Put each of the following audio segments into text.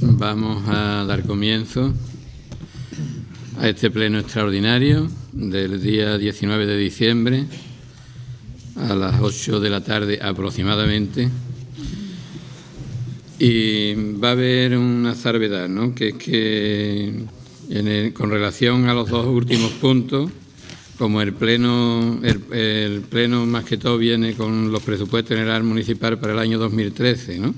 Vamos a dar comienzo a este pleno extraordinario del día 19 de diciembre a las 8 de la tarde aproximadamente. Y va a haber una salvedad, ¿no? Que es que con relación a los dos últimos puntos, como el pleno más que todo viene con los presupuestos generales municipales para el año 2013, ¿no?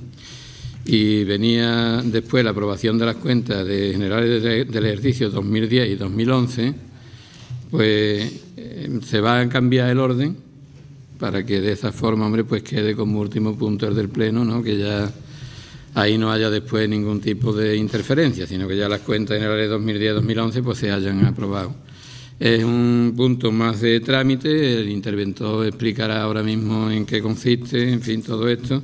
Y venía después la aprobación de las cuentas generales del ejercicio 2010 y 2011, pues se va a cambiar el orden para que de esa forma, hombre, pues quede como último punto el del pleno, ¿no? Que ya ahí no haya después ningún tipo de interferencia, sino que ya las cuentas generales 2010-2011 pues se hayan aprobado. Es un punto más de trámite, el interventor explicará ahora mismo en qué consiste, en fin, todo esto.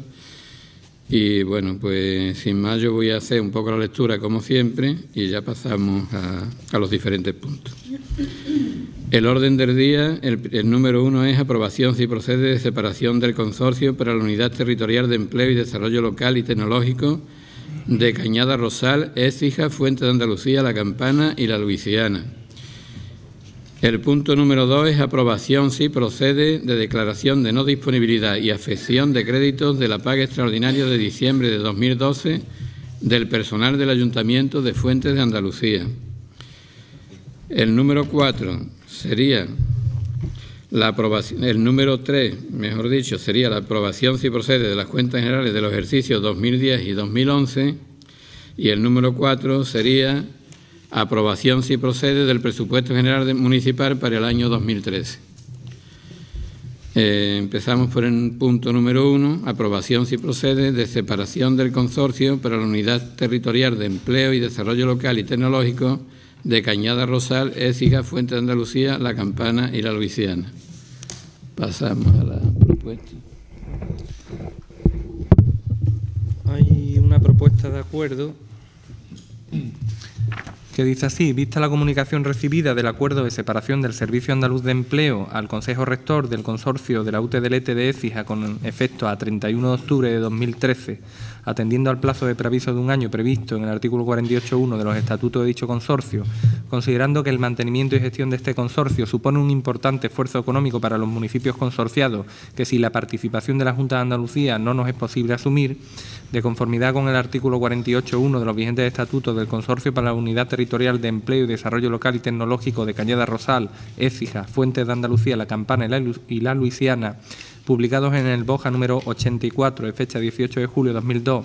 Y bueno, pues sin más yo voy a hacer un poco la lectura como siempre y ya pasamos a los diferentes puntos. El orden del día, el número 1 es aprobación si procede de separación del consorcio para la Unidad Territorial de Empleo y Desarrollo Local y Tecnológico de Cañada Rosal, Écija, Fuente de Andalucía, La Campana y La Luisiana. El punto número 2 es aprobación si procede de declaración de no disponibilidad y afección de créditos de la paga extraordinaria de diciembre de 2012 del personal del Ayuntamiento de Fuente de Andalucía. El número 4 sería la aprobación, el número 3, mejor dicho, sería la aprobación si procede de las cuentas generales de los ejercicios 2010 y 2011 y el número 4 sería aprobación si procede del presupuesto general municipal para el año 2013. Empezamos por el punto número 1, aprobación si procede de separación del consorcio para la Unidad Territorial de Empleo y Desarrollo Local y Tecnológico de Cañada Rosal, Écija, Fuente de Andalucía, La Campana y La Luisiana. Pasamos a la propuesta. Hay una propuesta de acuerdo que dice así: vista la comunicación recibida del acuerdo de separación del Servicio Andaluz de Empleo al Consejo Rector del Consorcio de la UTDLT de Écija con efecto a 31 de octubre de 2013, atendiendo al plazo de preaviso de un año previsto en el artículo 48.1 de los estatutos de dicho consorcio, considerando que el mantenimiento y gestión de este consorcio supone un importante esfuerzo económico para los municipios consorciados que sin la participación de la Junta de Andalucía no nos es posible asumir, de conformidad con el artículo 48.1 de los vigentes estatutos del Consorcio para la Unidad Territorial de Empleo y Desarrollo Local y Tecnológico de Cañada Rosal, Écija, Fuente de Andalucía, La Campana y La Luisiana, publicados en el BOJA número 84, de fecha 18 de julio de 2002,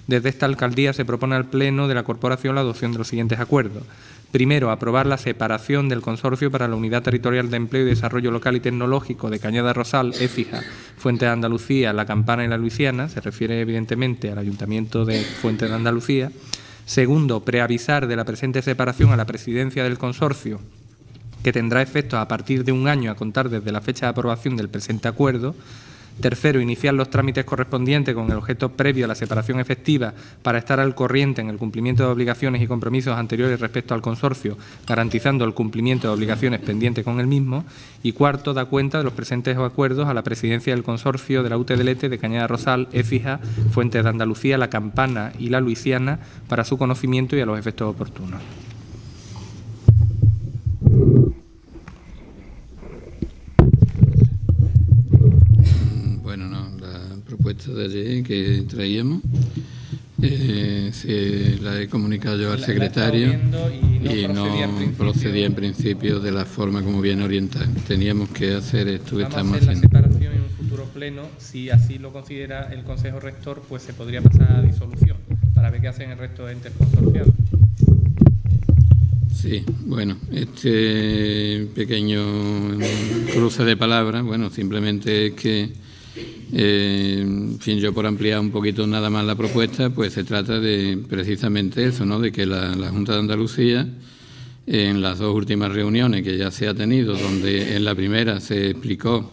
desde esta alcaldía se propone al Pleno de la Corporación la adopción de los siguientes acuerdos. Primero, aprobar la separación del consorcio para la Unidad Territorial de Empleo y Desarrollo Local y Tecnológico de Cañada Rosal, Écija, Fuente de Andalucía, La Campana y La Luisiana, se refiere evidentemente al Ayuntamiento de Fuente de Andalucía. Segundo, preavisar de la presente separación a la presidencia del consorcio, que tendrá efectos a partir de un año a contar desde la fecha de aprobación del presente acuerdo. Tercero, iniciar los trámites correspondientes con el objeto previo a la separación efectiva para estar al corriente en el cumplimiento de obligaciones y compromisos anteriores respecto al consorcio, garantizando el cumplimiento de obligaciones pendientes con el mismo. Y cuarto, da cuenta de los presentes acuerdos a la presidencia del consorcio de la UTDLT de Cañada Rosal, Écija, Fuente de Andalucía, La Campana y La Luisiana para su conocimiento y a los efectos oportunos. Bueno, no, la propuesta de ley que traíamos la he comunicado yo al secretario y no procedía en principio de la forma como viene orientada. Teníamos que hacer esto que estamos haciendo. La separación en un futuro pleno, si así lo considera el Consejo Rector, pues se podría pasar a disolución para ver qué hacen el resto de entes consorciados. Sí, bueno, este pequeño cruce de palabras, bueno, simplemente es que en fin, yo por ampliar un poquito nada más la propuesta, pues se trata de precisamente eso, ¿no? De que la Junta de Andalucía, en las dos últimas reuniones que ya se ha tenido, donde en la primera se explicó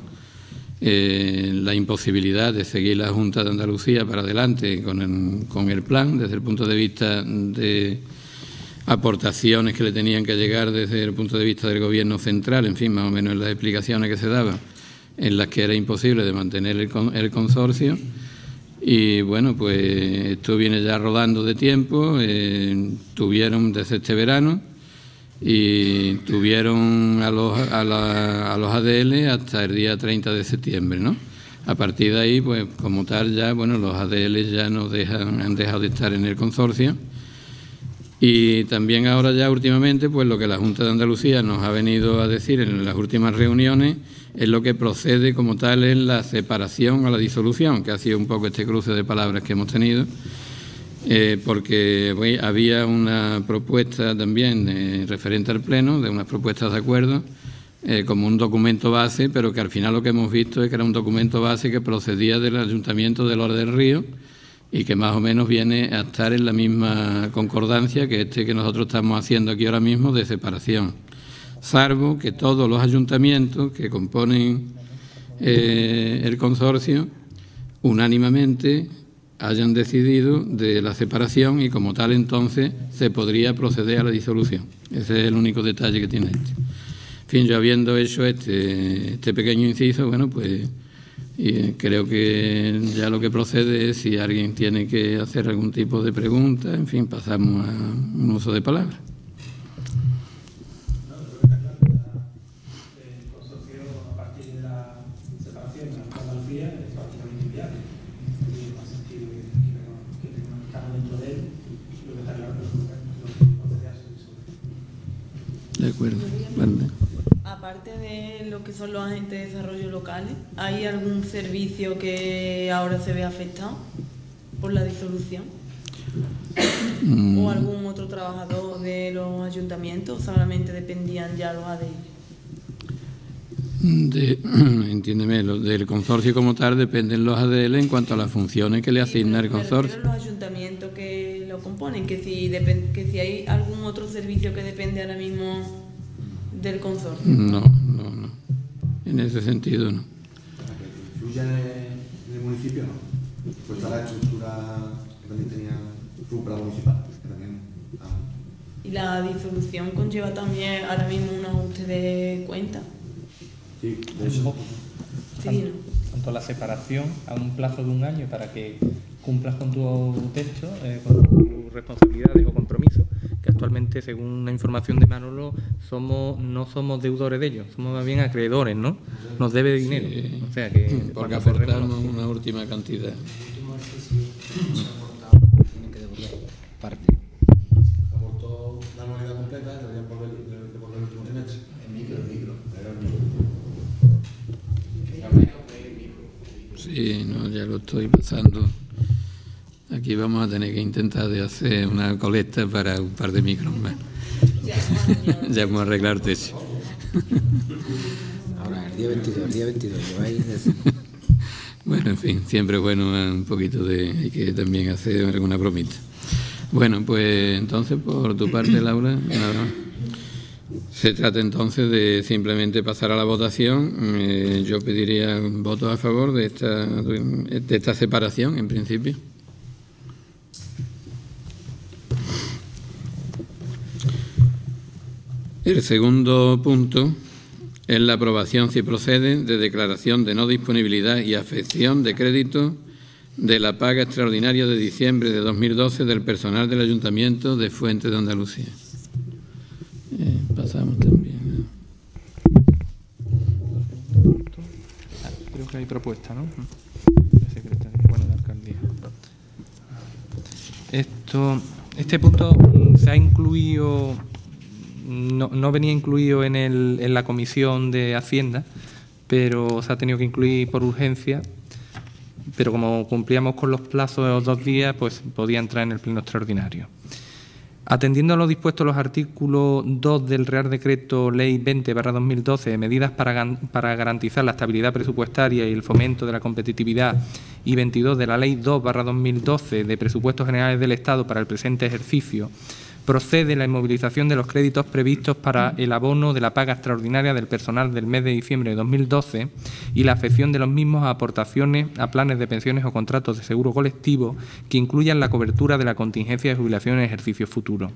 la imposibilidad de seguir la Junta de Andalucía para adelante con el plan, desde el punto de vista de aportaciones que le tenían que llegar desde el punto de vista del Gobierno central, en fin, más o menos en las explicaciones que se daban, en las que era imposible de mantener el consorcio. Y bueno, pues esto viene ya rodando de tiempo, tuvieron desde este verano y tuvieron a los ADL hasta el día 30 de septiembre, ¿no? A partir de ahí, pues como tal ya, bueno, los ADL ya han dejado de estar en el consorcio. Y también ahora ya últimamente, pues lo que la Junta de Andalucía nos ha venido a decir en las últimas reuniones es lo que procede como tal en la separación o la disolución, que ha sido un poco este cruce de palabras que hemos tenido, porque había una propuesta también referente al Pleno, de unas propuestas de acuerdo, como un documento base, pero que al final lo que hemos visto es que era un documento base que procedía del Ayuntamiento de Lora del Río y que más o menos viene a estar en la misma concordancia que este que nosotros estamos haciendo aquí ahora mismo de separación, salvo que todos los ayuntamientos que componen el consorcio unánimemente hayan decidido de la separación y como tal entonces se podría proceder a la disolución. Ese es el único detalle que tiene este. En fin, yo habiendo hecho este pequeño inciso, bueno, pues creo que ya lo que procede es si alguien tiene que hacer algún tipo de pregunta, en fin, pasamos a un uso de palabras. El consorcio, a partir de la separación de la Andalucía, es prácticamente inviable. Tiene más sentido que estamos dentro de él, lo que está claro es lo que procede a su disolución. De acuerdo. Vale. Aparte de lo que son los agentes de desarrollo locales, ¿hay algún servicio que ahora se ve afectado por la disolución? ¿O algún otro trabajador de los ayuntamientos? ¿Solamente dependían ya los ADL? Entiéndeme, del consorcio como tal dependen los ADL en cuanto a las funciones que le asigna el consorcio. Los ayuntamientos que lo componen, que si hay algún otro servicio que depende ahora mismo del consorcio. No. En ese sentido, no. ¿Para que influya en el municipio, no? Pues está la estructura que también tenía supra municipal, que también... Y la disolución conlleva también ahora mismo un ajuste de cuentas. Sí, de eso. Sí, ¿no? Tanto la separación a un plazo de un año para que cumplas con tu texto, con tus responsabilidades o compromisos, que actualmente, según la información de Manolo, no somos deudores de ellos, somos más bien acreedores, ¿no? Nos debe dinero. Sí, o sea que porque aportamos una última cantidad. Tienen que devolver parte. Aportó la anualidad completa, deberían devolver el último trimestre. El micro. Sí, no, ya lo estoy pasando. Aquí vamos a tener que intentar de hacer una colecta para un par de micros más. Ya vamos a arreglar techo. Ahora, el día 22, lleváis... Bueno, en fin, siempre es bueno un poquito de... Hay que también hacer alguna bromita. Bueno, pues entonces, por tu parte, Laura, nada más. Se trata entonces de simplemente pasar a la votación. Yo pediría votos a favor de esta separación, en principio. El segundo punto es la aprobación, si procede, de declaración de no disponibilidad y afección de crédito de la paga extraordinaria de diciembre de 2012 del personal del Ayuntamiento de Fuente de Andalucía. Pasamos también. Creo que hay propuesta, ¿no? De secretario, bueno, de alcaldía. Este punto se ha incluido, no venía incluido en la comisión de Hacienda, pero se ha tenido que incluir por urgencia, pero como cumplíamos con los plazos de los 2 días, pues podía entrar en el pleno extraordinario. Atendiendo a lo dispuesto en los artículos 2 del Real Decreto Ley 20/2012 de medidas para garantizar la estabilidad presupuestaria y el fomento de la competitividad y 22 de la Ley 2/2012 de Presupuestos Generales del Estado para el presente ejercicio, procede la inmovilización de los créditos previstos para el abono de la paga extraordinaria del personal del mes de diciembre de 2012 y la afección de los mismos a aportaciones a planes de pensiones o contratos de seguro colectivo que incluyan la cobertura de la contingencia de jubilación en ejercicios futuros.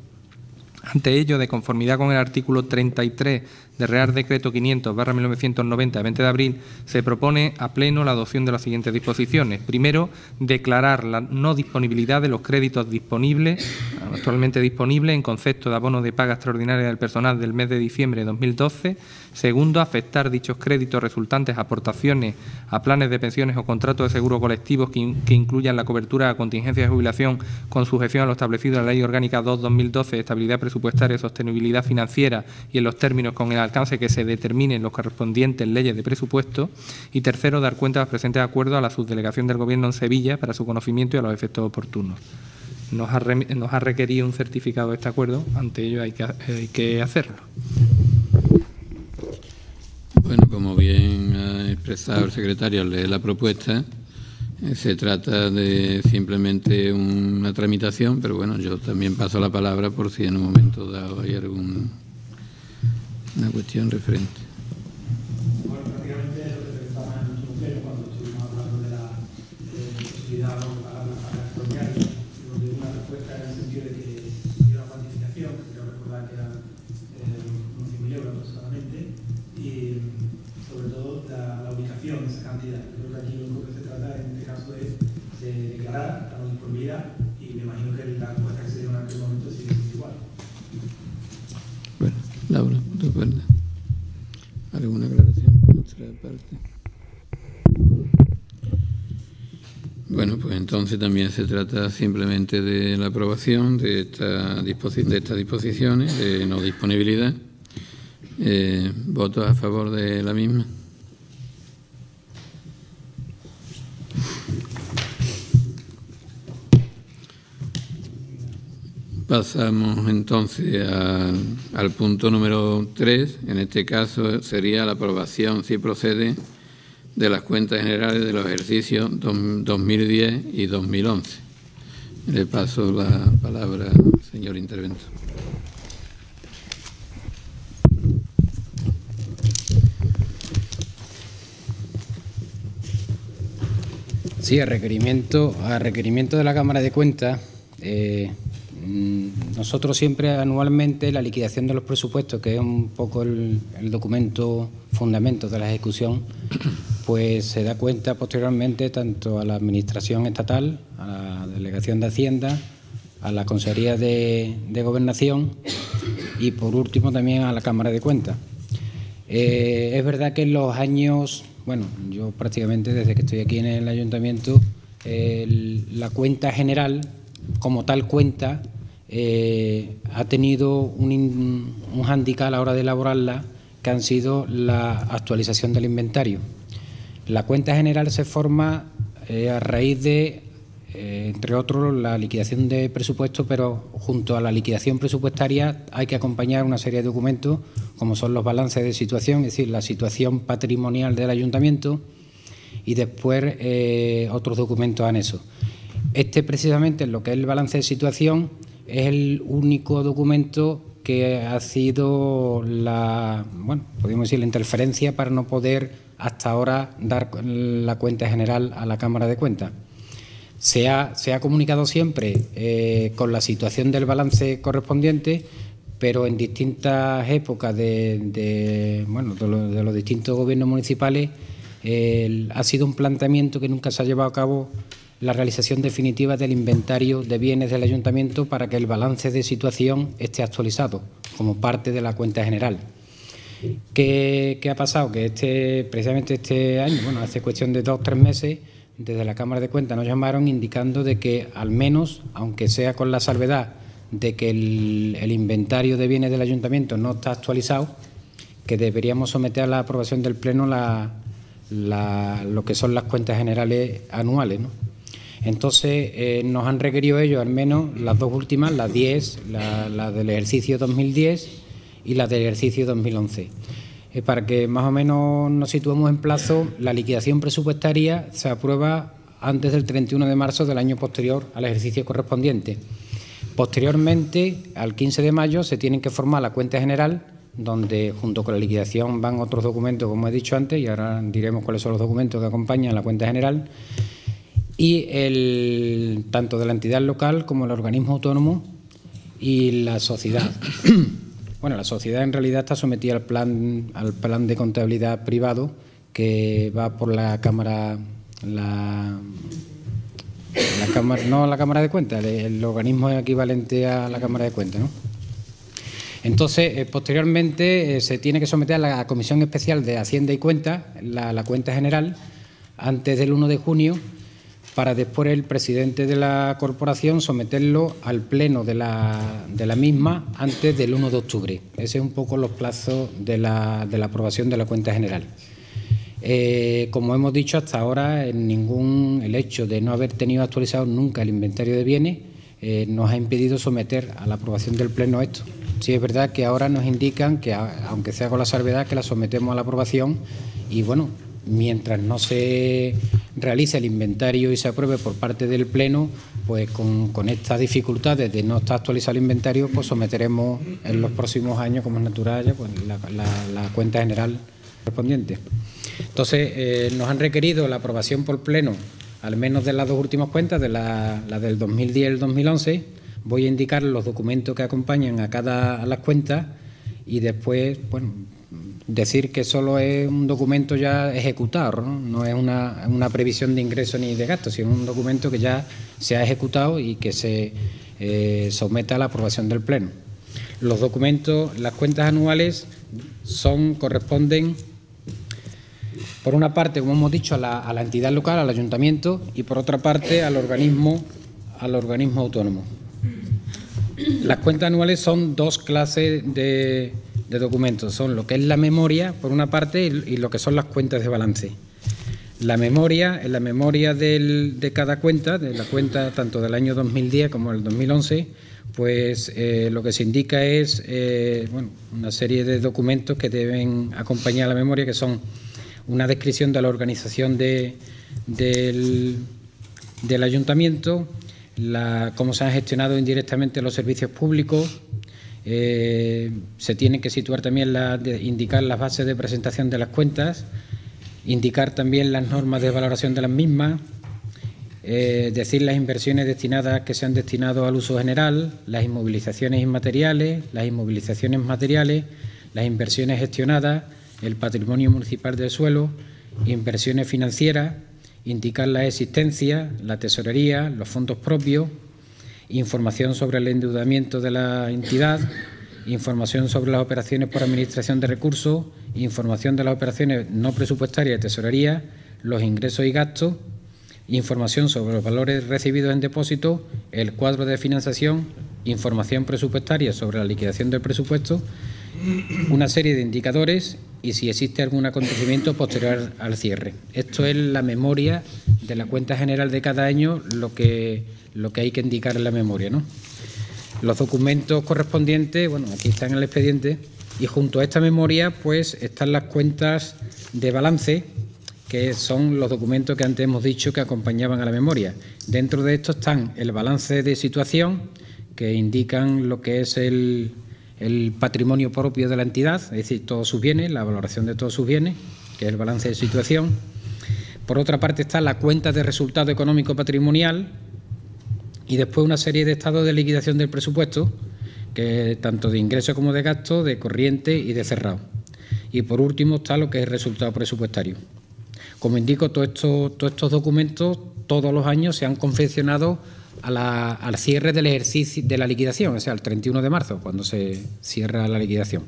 Ante ello, de conformidad con el artículo 33 del Real Decreto 500/1990, de 20 de abril, se propone a Pleno la adopción de las siguientes disposiciones. Primero, declarar la no disponibilidad de los créditos actualmente disponibles en concepto de abono de paga extraordinaria del personal del mes de diciembre de 2012. Segundo, afectar dichos créditos resultantes a aportaciones a planes de pensiones o contratos de seguro colectivos que incluyan la cobertura a contingencias de jubilación con sujeción a lo establecido en la Ley Orgánica 2/2012 de Estabilidad Presupuestaria y Sostenibilidad Financiera y en los términos con el alcance que se determine en los correspondientes leyes de presupuesto. Y tercero, dar cuenta de los presentes acuerdos a la subdelegación del Gobierno en Sevilla para su conocimiento y a los efectos oportunos. Nos ha requerido un certificado de este acuerdo, ante ello hay que hacerlo. Bueno, como bien ha expresado el secretario al leer la propuesta, se trata de simplemente una tramitación, pero bueno, yo también paso la palabra por si en un momento dado hay alguna cuestión referente. Bueno, prácticamente es lo que pensaba en el último pleno cuando estuvimos hablando de la posibilidad de pagar la paga extraordinaria, donde una respuesta en el sentido de que había una cuantificación, que creo recordar que eran unos 100.000 euros aproximadamente, y sobre todo la ubicación de esa cantidad. Creo que aquí lo único que se trata en este caso es de declarar la no disponibilidad, y me imagino que la respuesta que se dio en aquel momento sigue siendo igual. Bueno, Laura, ¿te acuerdas? ¿Alguna aclaración por nuestra parte? Bueno, pues entonces también se trata simplemente de la aprobación de estas disposiciones de no disponibilidad. ¿Votos a favor de la misma? Pasamos entonces al punto número 3. En este caso sería la aprobación, si procede, de las cuentas generales de los ejercicios 2010 y 2011. Le paso la palabra al señor interventor. Sí, a requerimiento de la Cámara de Cuentas, nosotros siempre anualmente la liquidación de los presupuestos, que es un poco el documento fundamento de la ejecución, pues se da cuenta posteriormente tanto a la Administración Estatal, a la Delegación de Hacienda, a la Consejería de Gobernación y por último también a la Cámara de Cuentas. Es verdad que en los años, bueno, yo prácticamente desde que estoy aquí en el Ayuntamiento, la cuenta general, como tal cuenta, ha tenido un hándicap a la hora de elaborarla, que han sido la actualización del inventario. La cuenta general se forma a raíz de, entre otros, la liquidación de presupuestos, pero junto a la liquidación presupuestaria hay que acompañar una serie de documentos, como son los balances de situación, es decir, la situación patrimonial del Ayuntamiento, y después otros documentos anexos. Este, precisamente, en lo que es el balance de situación, es el único documento que ha sido podríamos decir, la interferencia para no poder hasta ahora dar la cuenta general a la Cámara de Cuentas. Se ha comunicado siempre con la situación del balance correspondiente, pero en distintas épocas de los distintos gobiernos municipales ha sido un planteamiento que nunca se ha llevado a cabo la realización definitiva del inventario de bienes del Ayuntamiento para que el balance de situación esté actualizado como parte de la cuenta general. ¿Qué ha pasado? Que precisamente este año, hace cuestión de 2 o 3 meses, desde la Cámara de Cuentas nos llamaron indicando de que al menos, aunque sea con la salvedad de que el inventario de bienes del Ayuntamiento no está actualizado, que deberíamos someter a la aprobación del Pleno lo que son las cuentas generales anuales, ¿no? Entonces, nos han requerido ellos al menos las dos últimas, las 10, la del ejercicio 2010 y la del ejercicio 2011. Para que más o menos nos situemos en plazo, la liquidación presupuestaria se aprueba antes del 31 de marzo del año posterior al ejercicio correspondiente. Posteriormente, al 15 de mayo, se tienen que formar la cuenta general, donde junto con la liquidación van otros documentos, como he dicho antes, y ahora diremos cuáles son los documentos que acompañan la cuenta general, y tanto de la entidad local como el organismo autónomo y la sociedad. Bueno, la sociedad en realidad está sometida al plan de contabilidad privado que va por la Cámara, no la Cámara de Cuentas, el organismo equivalente a la Cámara de Cuentas, ¿no? Entonces, posteriormente se tiene que someter a la Comisión Especial de Hacienda y Cuentas, la cuenta general, antes del 1 de junio, para después el presidente de la corporación someterlo al pleno de la misma antes del 1 de octubre. Ese es un poco los plazos de la aprobación de la cuenta general. Como hemos dicho hasta ahora, el hecho de no haber tenido actualizado nunca el inventario de bienes nos ha impedido someter a la aprobación del pleno esto. Sí es verdad que ahora nos indican que, aunque sea con la salvedad, que la sometemos a la aprobación y, bueno, mientras no se realice el inventario y se apruebe por parte del Pleno, pues con estas dificultades de no estar actualizado el inventario, pues someteremos en los próximos años, como es natural, ya, pues, la cuenta general correspondiente. Entonces, nos han requerido la aprobación por Pleno, al menos de las dos últimas cuentas, de la del 2010 y el 2011. Voy a indicar los documentos que acompañan a las cuentas y después, bueno, decir que solo es un documento ya ejecutado, no es una previsión de ingreso ni de gasto, sino un documento que ya se ha ejecutado y que se someta a la aprobación del Pleno. Los documentos, las cuentas anuales corresponden, por una parte, como hemos dicho, a la entidad local, al ayuntamiento, y por otra parte al organismo autónomo. Las cuentas anuales son dos clases de documentos, son lo que es la memoria, por una parte, y lo que son las cuentas de balance. La memoria, en la memoria de cada cuenta, de la cuenta tanto del año 2010 como del 2011, pues lo que se indica es una serie de documentos que deben acompañar a la memoria, que son una descripción de la organización del ayuntamiento, cómo se han gestionado indirectamente los servicios públicos. Se tiene que situar también indicar las bases de presentación de las cuentas, indicar también las normas de valoración de las mismas, decir las inversiones destinadas que se han destinado al uso general, las inmovilizaciones inmateriales, las inmovilizaciones materiales, las inversiones gestionadas, el patrimonio municipal del suelo, inversiones financieras, indicar la existencia, la tesorería, los fondos propios, información sobre el endeudamiento de la entidad, información sobre las operaciones por administración de recursos, información de las operaciones no presupuestarias de tesorería, los ingresos y gastos, información sobre los valores recibidos en depósito, el cuadro de financiación, información presupuestaria sobre la liquidación del presupuesto, una serie de indicadores y si existe algún acontecimiento posterior al cierre. Esto es la memoria de la cuenta general de cada año, lo que hay que indicar en la memoria, ¿no? Los documentos correspondientes, bueno, aquí están en el expediente, y junto a esta memoria pues están las cuentas de balance, que son los documentos que antes hemos dicho que acompañaban a la memoria. Dentro de esto están el balance de situación, que indican lo que es el patrimonio propio de la entidad, es decir, todos sus bienes, la valoración de todos sus bienes, que es el balance de situación. Por otra parte está la cuenta de resultado económico patrimonial y después una serie de estados de liquidación del presupuesto, que tanto de ingresos como de gastos, de corriente y de cerrado. Y por último está lo que es el resultado presupuestario. Como indico, todos estos documentos todos los años se han confeccionado al cierre del ejercicio de la liquidación, o sea, el 31 de marzo, cuando se cierra la liquidación.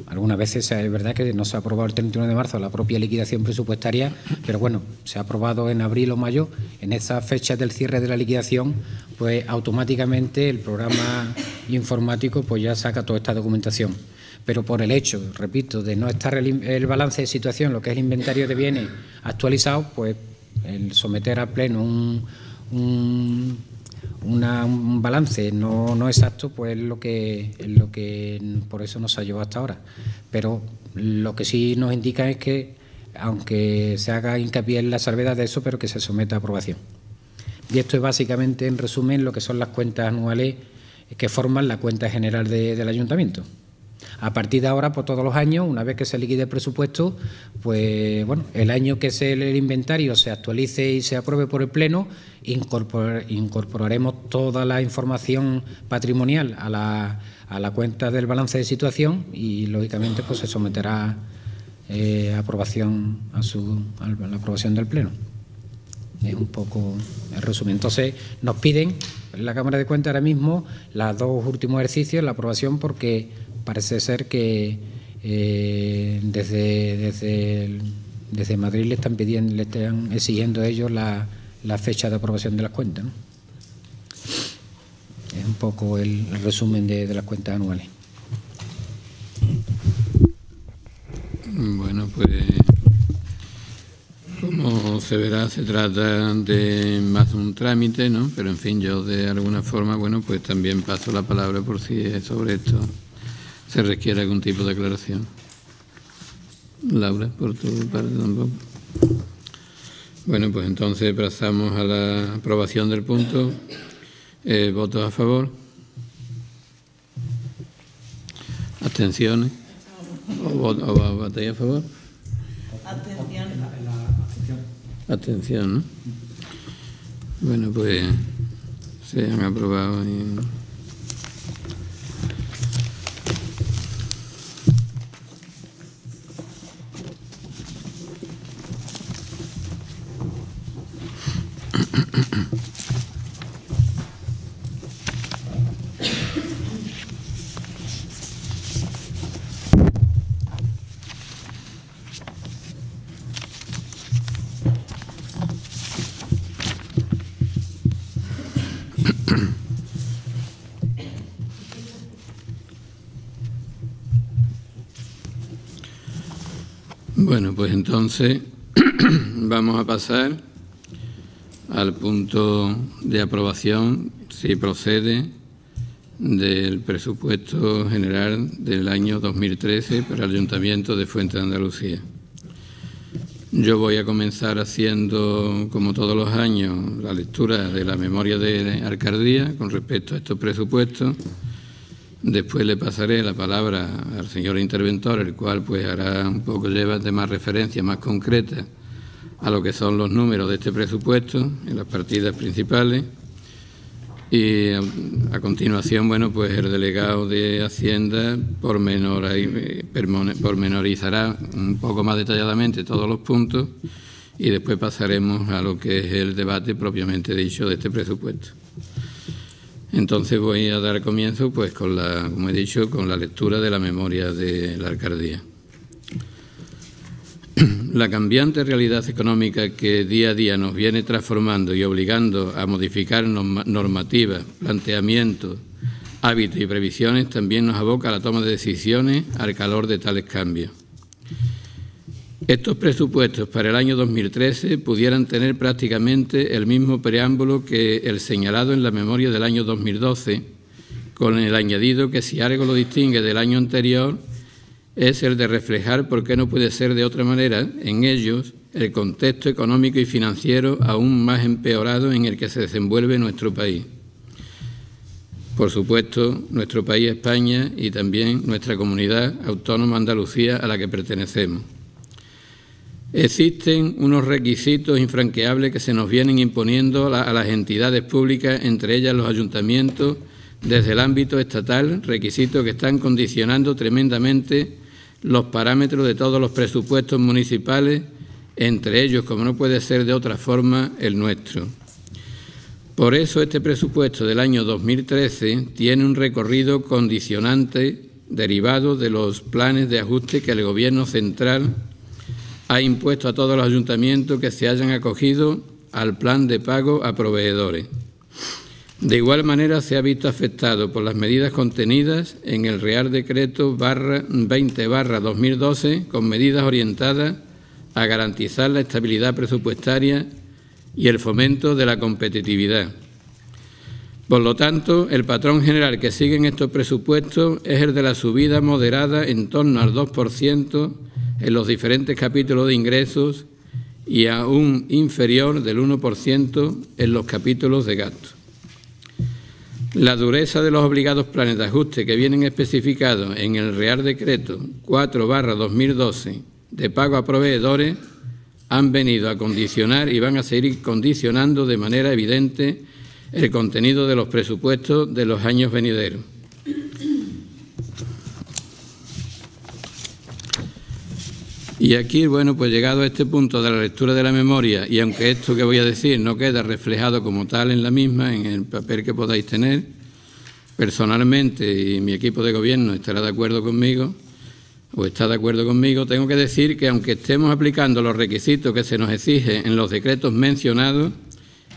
Algunas veces es verdad que no se ha aprobado el 31 de marzo la propia liquidación presupuestaria, pero bueno, se ha aprobado en abril o mayo. En esas fechas del cierre de la liquidación, pues automáticamente el programa informático pues ya saca toda esta documentación. Pero por el hecho, repito, de no estar el balance de situación, lo que es el inventario de bienes actualizado, pues el someter a pleno un balance no exacto, pues es lo que por eso nos ha llevado hasta ahora. Pero lo que sí nos indica es que, aunque se haga hincapié en la salvedad de eso, pero que se someta a aprobación. Y esto es básicamente, en resumen, lo que son las cuentas anuales que forman la cuenta general del ayuntamiento. A partir de ahora, pues todos los años, una vez que se liquide el presupuesto, pues bueno, el año que el inventario se actualice y se apruebe por el Pleno, incorporaremos toda la información patrimonial a la cuenta del balance de situación y, lógicamente, pues se someterá a aprobación a la aprobación del Pleno. Es un poco el resumen. Entonces, nos piden en la Cámara de Cuentas ahora mismo los dos últimos ejercicios, la aprobación, porque parece ser que desde Madrid le están exigiendo a ellos la fecha de aprobación de las cuentas, ¿no? Es un poco el resumen de las cuentas anuales. Bueno, pues como se verá, se trata de más de un trámite, ¿no? Pero en fin, yo de alguna forma, bueno, pues también paso la palabra por si sobre esto se requiere algún tipo de aclaración. Laura, por tu parte tampoco. Bueno, pues entonces pasamos a la aprobación del punto. ¿Votos a favor? ¿Abstenciones? ¿O votáis a favor? Atención. Abstención, ¿no? Bueno, pues se han aprobado. Bueno, pues entonces vamos a pasar al punto de aprobación, si procede, del presupuesto general del año 2013 para el Ayuntamiento de Fuente de Andalucía. Yo voy a comenzar haciendo, como todos los años, la lectura de la memoria de alcaldía con respecto a estos presupuestos. Después le pasaré la palabra al señor interventor, el cual pues hará un poco, lleva de más referencia, más concreta a lo que son los números de este presupuesto en las partidas principales. Y a continuación, bueno, pues el delegado de Hacienda pormenorizará un poco más detalladamente todos los puntos y después pasaremos a lo que es el debate propiamente dicho de este presupuesto. Entonces voy a dar comienzo, pues, como he dicho, con la lectura de la memoria de la alcaldía. La cambiante realidad económica que día a día nos viene transformando y obligando a modificar normativas, planteamientos, hábitos y previsiones también nos aboca a la toma de decisiones al calor de tales cambios. Estos presupuestos para el año 2013 pudieran tener prácticamente el mismo preámbulo que el señalado en la memoria del año 2012, con el añadido que si algo lo distingue del año anterior es el de reflejar, por qué no puede ser de otra manera, en ellos el contexto económico y financiero aún más empeorado en el que se desenvuelve nuestro país. Por supuesto, nuestro país España y también nuestra comunidad autónoma Andalucía a la que pertenecemos. Existen unos requisitos infranqueables que se nos vienen imponiendo a las entidades públicas, entre ellas los ayuntamientos, desde el ámbito estatal, requisitos que están condicionando tremendamente los parámetros de todos los presupuestos municipales, entre ellos, como no puede ser de otra forma, el nuestro. Por eso este presupuesto del año 2013 tiene un recorrido condicionante derivado de los planes de ajuste que el Gobierno central ha impuesto a todos los ayuntamientos que se hayan acogido al plan de pago a proveedores. De igual manera se ha visto afectado por las medidas contenidas en el Real Decreto 20/2012 con medidas orientadas a garantizar la estabilidad presupuestaria y el fomento de la competitividad. Por lo tanto, el patrón general que siguen estos presupuestos es el de la subida moderada en torno al 2% en los diferentes capítulos de ingresos y aún inferior del 1% en los capítulos de gasto. La dureza de los obligados planes de ajuste que vienen especificados en el Real Decreto 4/2012 de pago a proveedores han venido a condicionar y van a seguir condicionando de manera evidente el contenido de los presupuestos de los años venideros. Y aquí, bueno, pues llegado a este punto de la lectura de la memoria, y aunque esto que voy a decir no queda reflejado como tal en la misma, en el papel que podáis tener, personalmente y mi equipo de gobierno estará de acuerdo conmigo, o está de acuerdo conmigo, tengo que decir que aunque estemos aplicando los requisitos que se nos exige en los decretos mencionados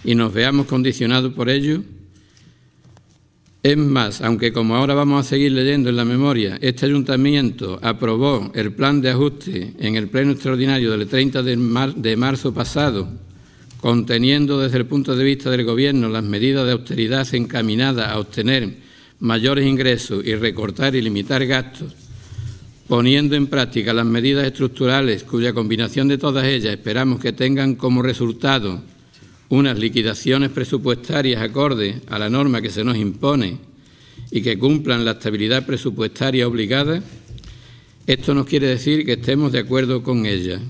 y nos veamos condicionados por ello, es más, aunque como ahora vamos a seguir leyendo en la memoria, este ayuntamiento aprobó el plan de ajuste en el pleno extraordinario del 30 de marzo pasado, conteniendo desde el punto de vista del Gobierno las medidas de austeridad encaminadas a obtener mayores ingresos y recortar y limitar gastos, poniendo en práctica las medidas estructurales cuya combinación de todas ellas esperamos que tengan como resultado unas liquidaciones presupuestarias acordes a la norma que se nos impone y que cumplan la estabilidad presupuestaria obligada, esto no quiere decir que estemos de acuerdo con ella.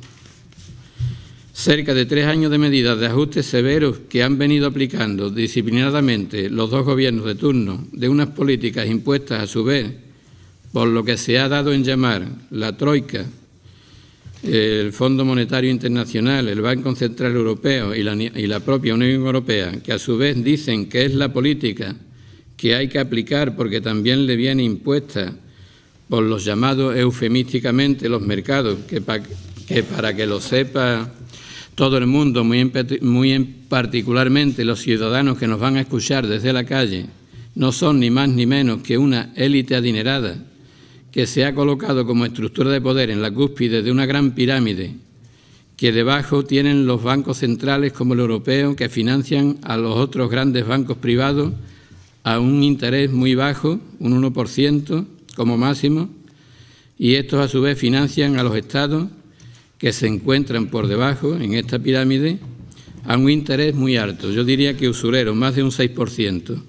Cerca de 3 años de medidas de ajustes severos que han venido aplicando disciplinadamente los dos gobiernos de turno de unas políticas impuestas a su vez por lo que se ha dado en llamar la Troika, el Fondo Monetario Internacional, el Banco Central Europeo y la propia Unión Europea, que a su vez dicen que es la política que hay que aplicar porque también le viene impuesta por los llamados eufemísticamente los mercados, que para que lo sepa todo el mundo, muy particularmente los ciudadanos que nos van a escuchar desde la calle, no son ni más ni menos que una élite adinerada que se ha colocado como estructura de poder en la cúspide de una gran pirámide, que debajo tienen los bancos centrales como el europeo, que financian a los otros grandes bancos privados a un interés muy bajo, un 1% como máximo, y estos a su vez financian a los estados que se encuentran por debajo en esta pirámide a un interés muy alto, yo diría que usurero, más de un 6%.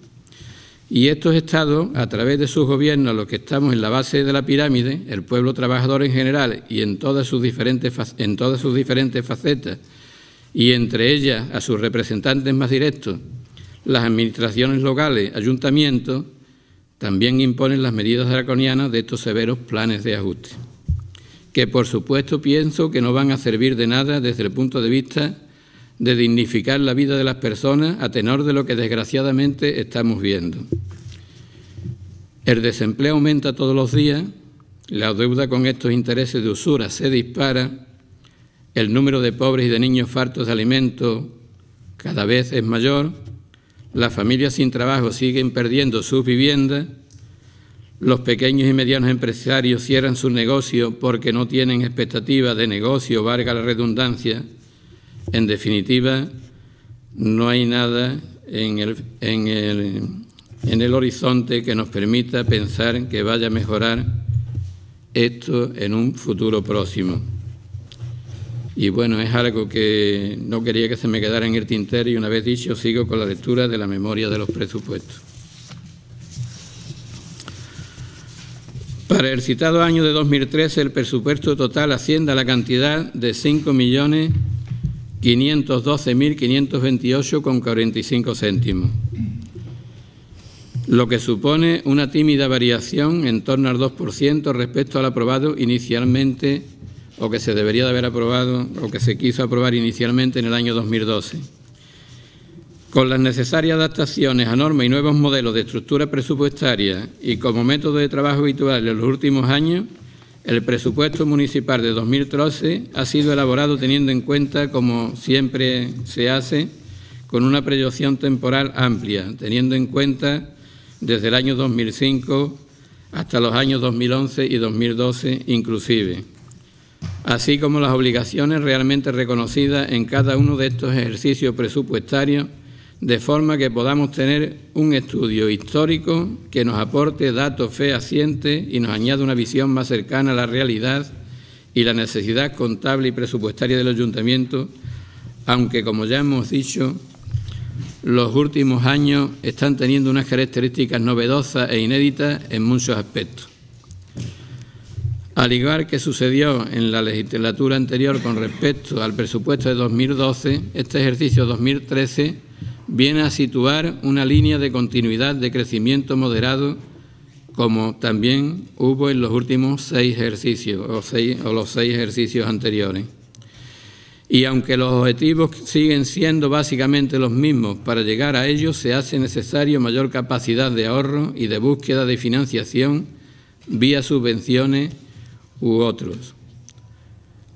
Y estos estados, a través de sus gobiernos, los que estamos en la base de la pirámide, el pueblo trabajador en general y en todas sus diferentes facetas, y entre ellas a sus representantes más directos, las administraciones locales, ayuntamientos, también imponen las medidas draconianas de estos severos planes de ajuste, que por supuesto pienso que no van a servir de nada desde el punto de vista de dignificar la vida de las personas a tenor de lo que desgraciadamente estamos viendo. El desempleo aumenta todos los días, la deuda con estos intereses de usura se dispara, el número de pobres y de niños fartos de alimentos cada vez es mayor, las familias sin trabajo siguen perdiendo sus viviendas, los pequeños y medianos empresarios cierran sus negocios porque no tienen expectativa de negocio, valga la redundancia. En definitiva, no hay nada en el horizonte que nos permita pensar que vaya a mejorar esto en un futuro próximo. Y bueno, es algo que no quería que se me quedara en el tintero y una vez dicho, sigo con la lectura de la memoria de los presupuestos. Para el citado año de 2013, el presupuesto total asciende a la cantidad de 5.512.528,45 céntimos, lo que supone una tímida variación en torno al 2% respecto al aprobado inicialmente, o que se debería de haber aprobado, o que se quiso aprobar inicialmente en el año 2012. Con las necesarias adaptaciones a normas y nuevos modelos de estructura presupuestaria y como método de trabajo habitual en los últimos años, el presupuesto municipal de 2013 ha sido elaborado teniendo en cuenta, como siempre se hace, con una proyección temporal amplia, teniendo en cuenta desde el año 2005 hasta los años 2011 y 2012 inclusive, así como las obligaciones realmente reconocidas en cada uno de estos ejercicios presupuestarios, de forma que podamos tener un estudio histórico que nos aporte datos fehacientes y nos añada una visión más cercana a la realidad y la necesidad contable y presupuestaria del ayuntamiento, aunque, como ya hemos dicho, los últimos años están teniendo unas características novedosas e inéditas en muchos aspectos. Al igual que sucedió en la legislatura anterior con respecto al presupuesto de 2012, este ejercicio 2013 viene a situar una línea de continuidad de crecimiento moderado, como también hubo en los últimos 6 ejercicios o los 6 ejercicios anteriores. Y aunque los objetivos siguen siendo básicamente los mismos, para llegar a ellos se hace necesario mayor capacidad de ahorro y de búsqueda de financiación vía subvenciones u otros.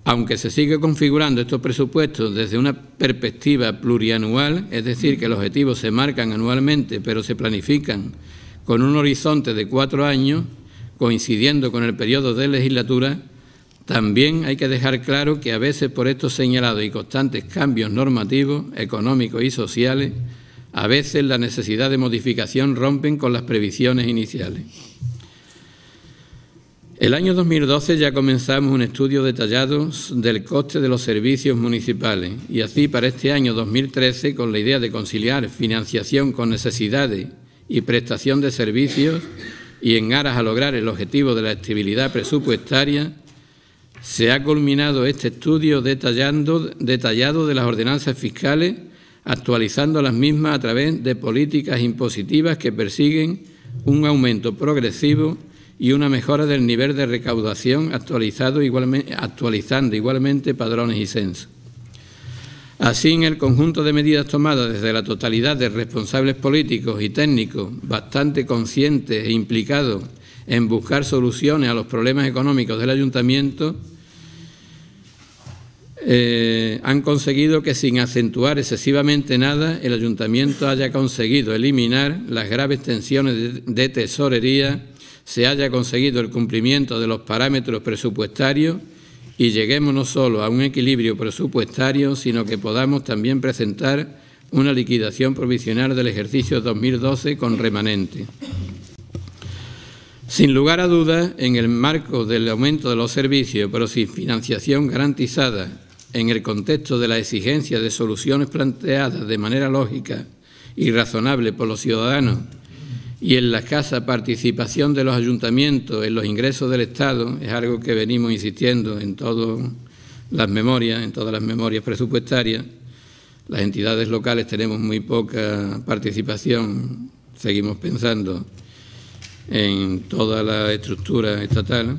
Aunque se sigue configurando estos presupuestos desde una perspectiva plurianual, es decir, que los objetivos se marcan anualmente, pero se planifican con un horizonte de 4 años, coincidiendo con el periodo de legislatura, también hay que dejar claro que a veces por estos señalados y constantes cambios normativos, económicos y sociales, a veces la necesidad de modificación rompen con las previsiones iniciales. El año 2012 ya comenzamos un estudio detallado del coste de los servicios municipales y así para este año 2013, con la idea de conciliar financiación con necesidades y prestación de servicios y en aras a lograr el objetivo de la estabilidad presupuestaria, se ha culminado este estudio detallado de las ordenanzas fiscales, actualizando las mismas a través de políticas impositivas que persiguen un aumento progresivo y una mejora del nivel de recaudación, actualizando igualmente padrones y censos. Así, en el conjunto de medidas tomadas desde la totalidad de responsables políticos y técnicos, bastante conscientes e implicados en buscar soluciones a los problemas económicos del Ayuntamiento, han conseguido que, sin acentuar excesivamente nada, el Ayuntamiento haya conseguido eliminar las graves tensiones de tesorería, se haya conseguido el cumplimiento de los parámetros presupuestarios y lleguemos no solo a un equilibrio presupuestario, sino que podamos también presentar una liquidación provisional del ejercicio 2012 con remanente. Sin lugar a dudas, en el marco del aumento de los servicios, pero sin financiación garantizada, en el contexto de la exigencia de soluciones planteadas de manera lógica y razonable por los ciudadanos y en la escasa participación de los ayuntamientos en los ingresos del Estado, es algo que venimos insistiendo en todas las memorias presupuestarias. Las entidades locales tenemos muy poca participación, seguimos pensando en toda la estructura estatal,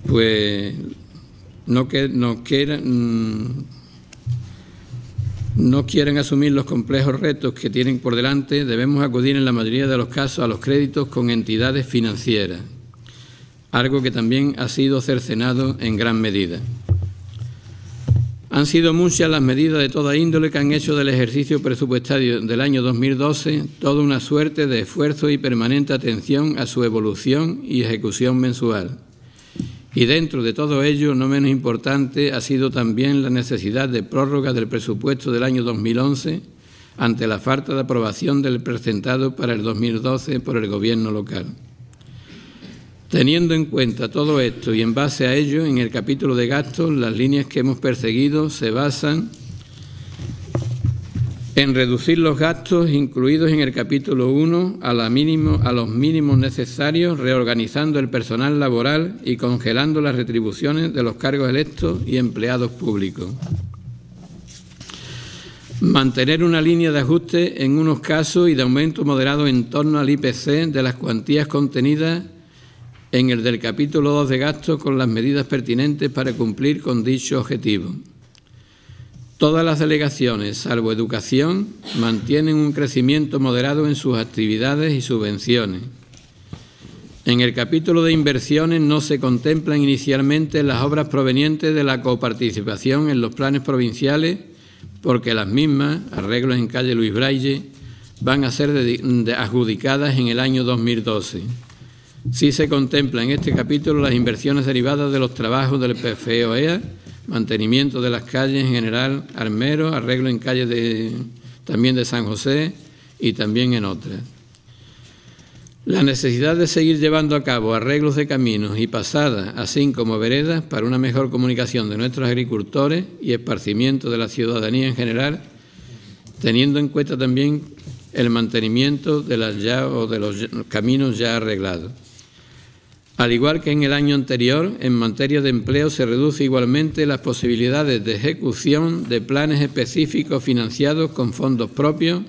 pues no quieren asumir los complejos retos que tienen por delante, debemos acudir en la mayoría de los casos a los créditos con entidades financieras, algo que también ha sido cercenado en gran medida. Han sido muchas las medidas de toda índole que han hecho del ejercicio presupuestario del año 2012 toda una suerte de esfuerzo y permanente atención a su evolución y ejecución mensual. Y dentro de todo ello, no menos importante, ha sido también la necesidad de prórroga del presupuesto del año 2011 ante la falta de aprobación del presentado para el 2012 por el Gobierno local. Teniendo en cuenta todo esto y en base a ello, en el capítulo de gastos, las líneas que hemos perseguido se basan en reducir los gastos incluidos en el capítulo 1 a los mínimos necesarios, reorganizando el personal laboral y congelando las retribuciones de los cargos electos y empleados públicos. Mantener una línea de ajuste en unos casos y de aumento moderado en torno al IPC de las cuantías contenidas en el del capítulo 2 de gastos con las medidas pertinentes para cumplir con dicho objetivo. Todas las delegaciones, salvo Educación, mantienen un crecimiento moderado en sus actividades y subvenciones. En el capítulo de inversiones no se contemplan inicialmente las obras provenientes de la coparticipación en los planes provinciales, porque las mismas, arreglos en calle Luis Braille, van a ser adjudicadas en el año 2012. Sí se contempla en este capítulo las inversiones derivadas de los trabajos del PFEOEA, mantenimiento de las calles en general, armeros, arreglo en calles también de San José y también en otras. La necesidad de seguir llevando a cabo arreglos de caminos y pasadas, así como veredas, para una mejor comunicación de nuestros agricultores y esparcimiento de la ciudadanía en general, teniendo en cuenta también el mantenimiento de los caminos ya arreglados. Al igual que en el año anterior, en materia de empleo se reduce igualmente las posibilidades de ejecución de planes específicos financiados con fondos propios,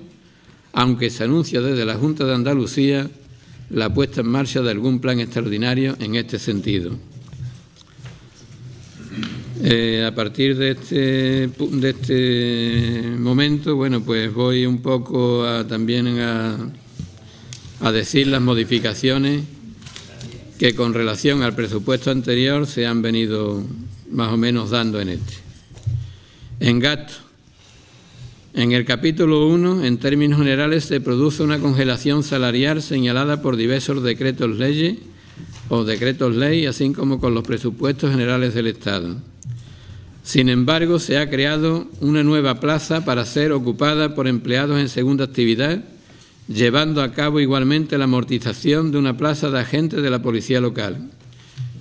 aunque se anuncia desde la Junta de Andalucía la puesta en marcha de algún plan extraordinario en este sentido. A partir de este momento, bueno, pues voy un poco también a decir las modificaciones que con relación al presupuesto anterior se han venido más o menos dando en este. En gasto, en el capítulo 1, en términos generales, se produce una congelación salarial señalada por diversos decretos ley, así como con los presupuestos generales del Estado. Sin embargo, se ha creado una nueva plaza para ser ocupada por empleados en segunda actividad, llevando a cabo igualmente la amortización de una plaza de agentes de la Policía Local,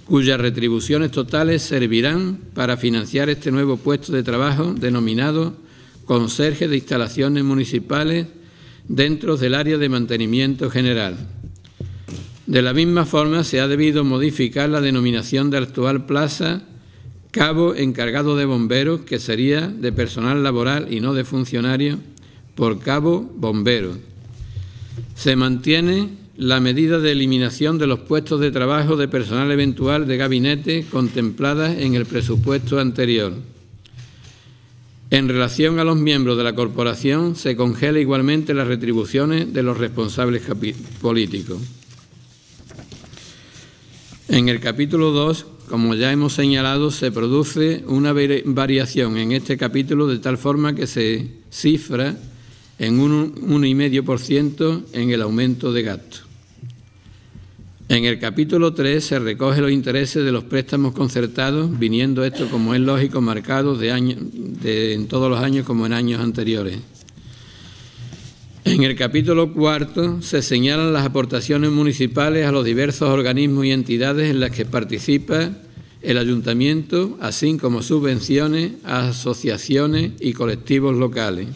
cuyas retribuciones totales servirán para financiar este nuevo puesto de trabajo denominado conserje de instalaciones municipales dentro del área de mantenimiento general. De la misma forma, se ha debido modificar la denominación de la actual plaza cabo encargado de bomberos, que sería de personal laboral y no de funcionario, por cabo bombero. Se mantiene la medida de eliminación de los puestos de trabajo de personal eventual de gabinete contempladas en el presupuesto anterior. En relación a los miembros de la corporación, se congela igualmente las retribuciones de los responsables políticos. En el capítulo 2, como ya hemos señalado, se produce una variación en este capítulo de tal forma que se cifra en un 1,5% en el aumento de gasto. En el capítulo 3 se recoge los intereses de los préstamos concertados, viniendo esto, como es lógico, marcado en todos los años como en años anteriores. En el capítulo 4 se señalan las aportaciones municipales a los diversos organismos y entidades en las que participa el ayuntamiento, así como subvenciones a asociaciones y colectivos locales.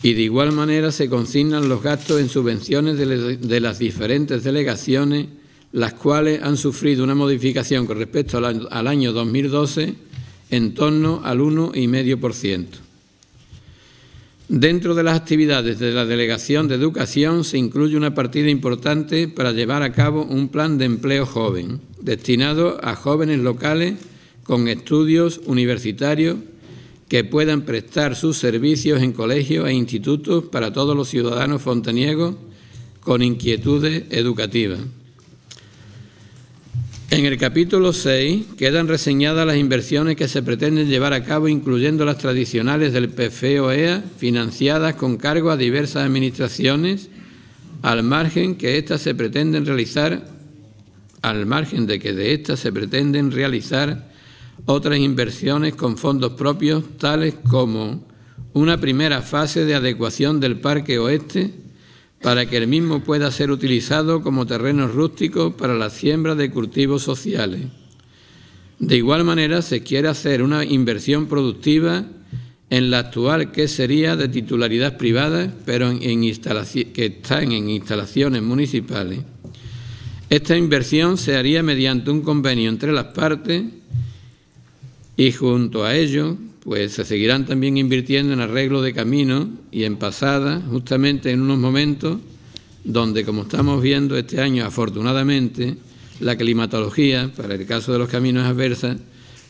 Y de igual manera se consignan los gastos en subvenciones de las diferentes delegaciones, las cuales han sufrido una modificación con respecto al año 2012 en torno al 1,5%. Dentro de las actividades de la Delegación de Educación se incluye una partida importante para llevar a cabo un plan de empleo joven, destinado a jóvenes locales con estudios universitarios que puedan prestar sus servicios en colegios e institutos para todos los ciudadanos fontaniegos con inquietudes educativas. En el capítulo 6 quedan reseñadas las inversiones que se pretenden llevar a cabo, incluyendo las tradicionales del PFOEA, financiadas con cargo a diversas administraciones, al margen de que de estas se pretenden realizar otras inversiones con fondos propios, tales como una primera fase de adecuación del Parque Oeste para que el mismo pueda ser utilizado como terrenos rústicos para la siembra de cultivos sociales. De igual manera, se quiere hacer una inversión productiva en la actual, que sería de titularidad privada, pero que están en instalaciones municipales. Esta inversión se haría mediante un convenio entre las partes y junto a ello, pues se seguirán también invirtiendo en arreglo de caminos y en pasadas, justamente en unos momentos donde, como estamos viendo este año, afortunadamente, la climatología, para el caso de los caminos, es adversa,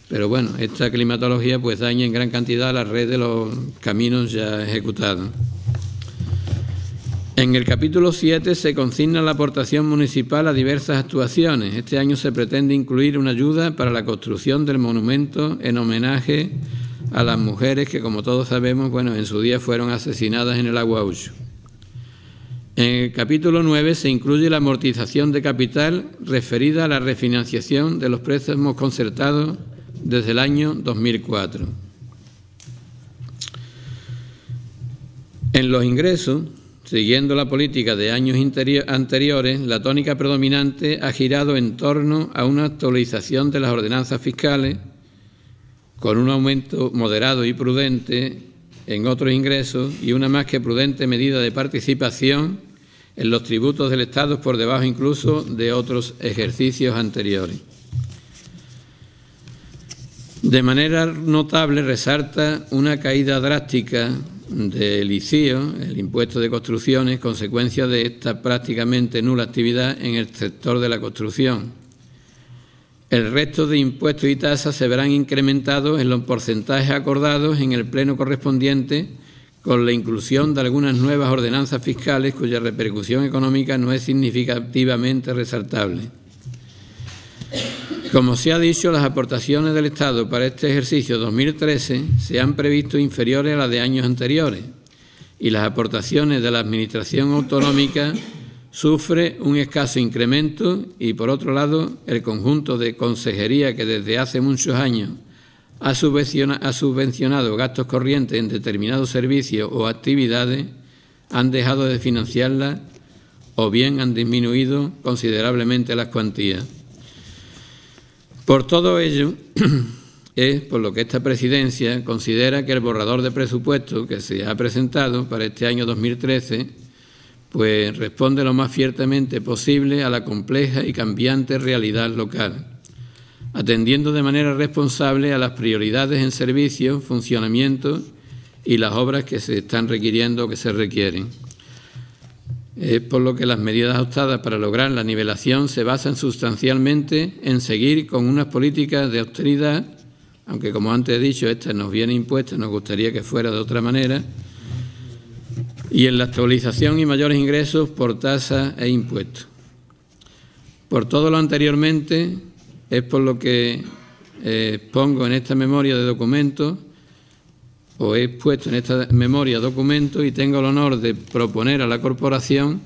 pero bueno, esta climatología pues daña en gran cantidad la red de los caminos ya ejecutados. En el capítulo 7 se consigna la aportación municipal a diversas actuaciones. Este año se pretende incluir una ayuda para la construcción del monumento en homenaje a las mujeres que, como todos sabemos, bueno, en su día fueron asesinadas en el Aguaucho. En el capítulo 9 se incluye la amortización de capital referida a la refinanciación de los préstamos concertados desde el año 2004. En los ingresos, siguiendo la política de años anteriores, la tónica predominante ha girado en torno a una actualización de las ordenanzas fiscales, con un aumento moderado y prudente en otros ingresos y una más que prudente medida de participación en los tributos del Estado por debajo incluso de otros ejercicios anteriores. De manera notable resalta una caída drástica del ICIO, el impuesto de construcciones, consecuencia de esta prácticamente nula actividad en el sector de la construcción. El resto de impuestos y tasas se verán incrementados en los porcentajes acordados en el pleno correspondiente, con la inclusión de algunas nuevas ordenanzas fiscales cuya repercusión económica no es significativamente resaltable. Como se ha dicho, las aportaciones del Estado para este ejercicio 2013 se han previsto inferiores a las de años anteriores y las aportaciones de la Administración autonómica sufre un escaso incremento y, por otro lado, el conjunto de consejería que desde hace muchos años ha subvencionado gastos corrientes en determinados servicios o actividades han dejado de financiarlas o bien han disminuido considerablemente las cuantías. Por todo ello, es por lo que esta Presidencia considera que el borrador de presupuesto que se ha presentado para este año 2013 pues responde lo más ciertamente posible a la compleja y cambiante realidad local, atendiendo de manera responsable a las prioridades en servicios, funcionamiento y las obras que se están requiriendo o que se requieren. Es por lo que las medidas adoptadas para lograr la nivelación se basan sustancialmente en seguir con unas políticas de austeridad, aunque como antes he dicho, esta nos viene impuesta, nos gustaría que fuera de otra manera, y en la actualización y mayores ingresos por tasas e impuestos. Por todo lo anteriormente, es por lo que pongo en esta memoria de documentos, o he puesto en esta memoria documentos y tengo el honor de proponer a la Corporación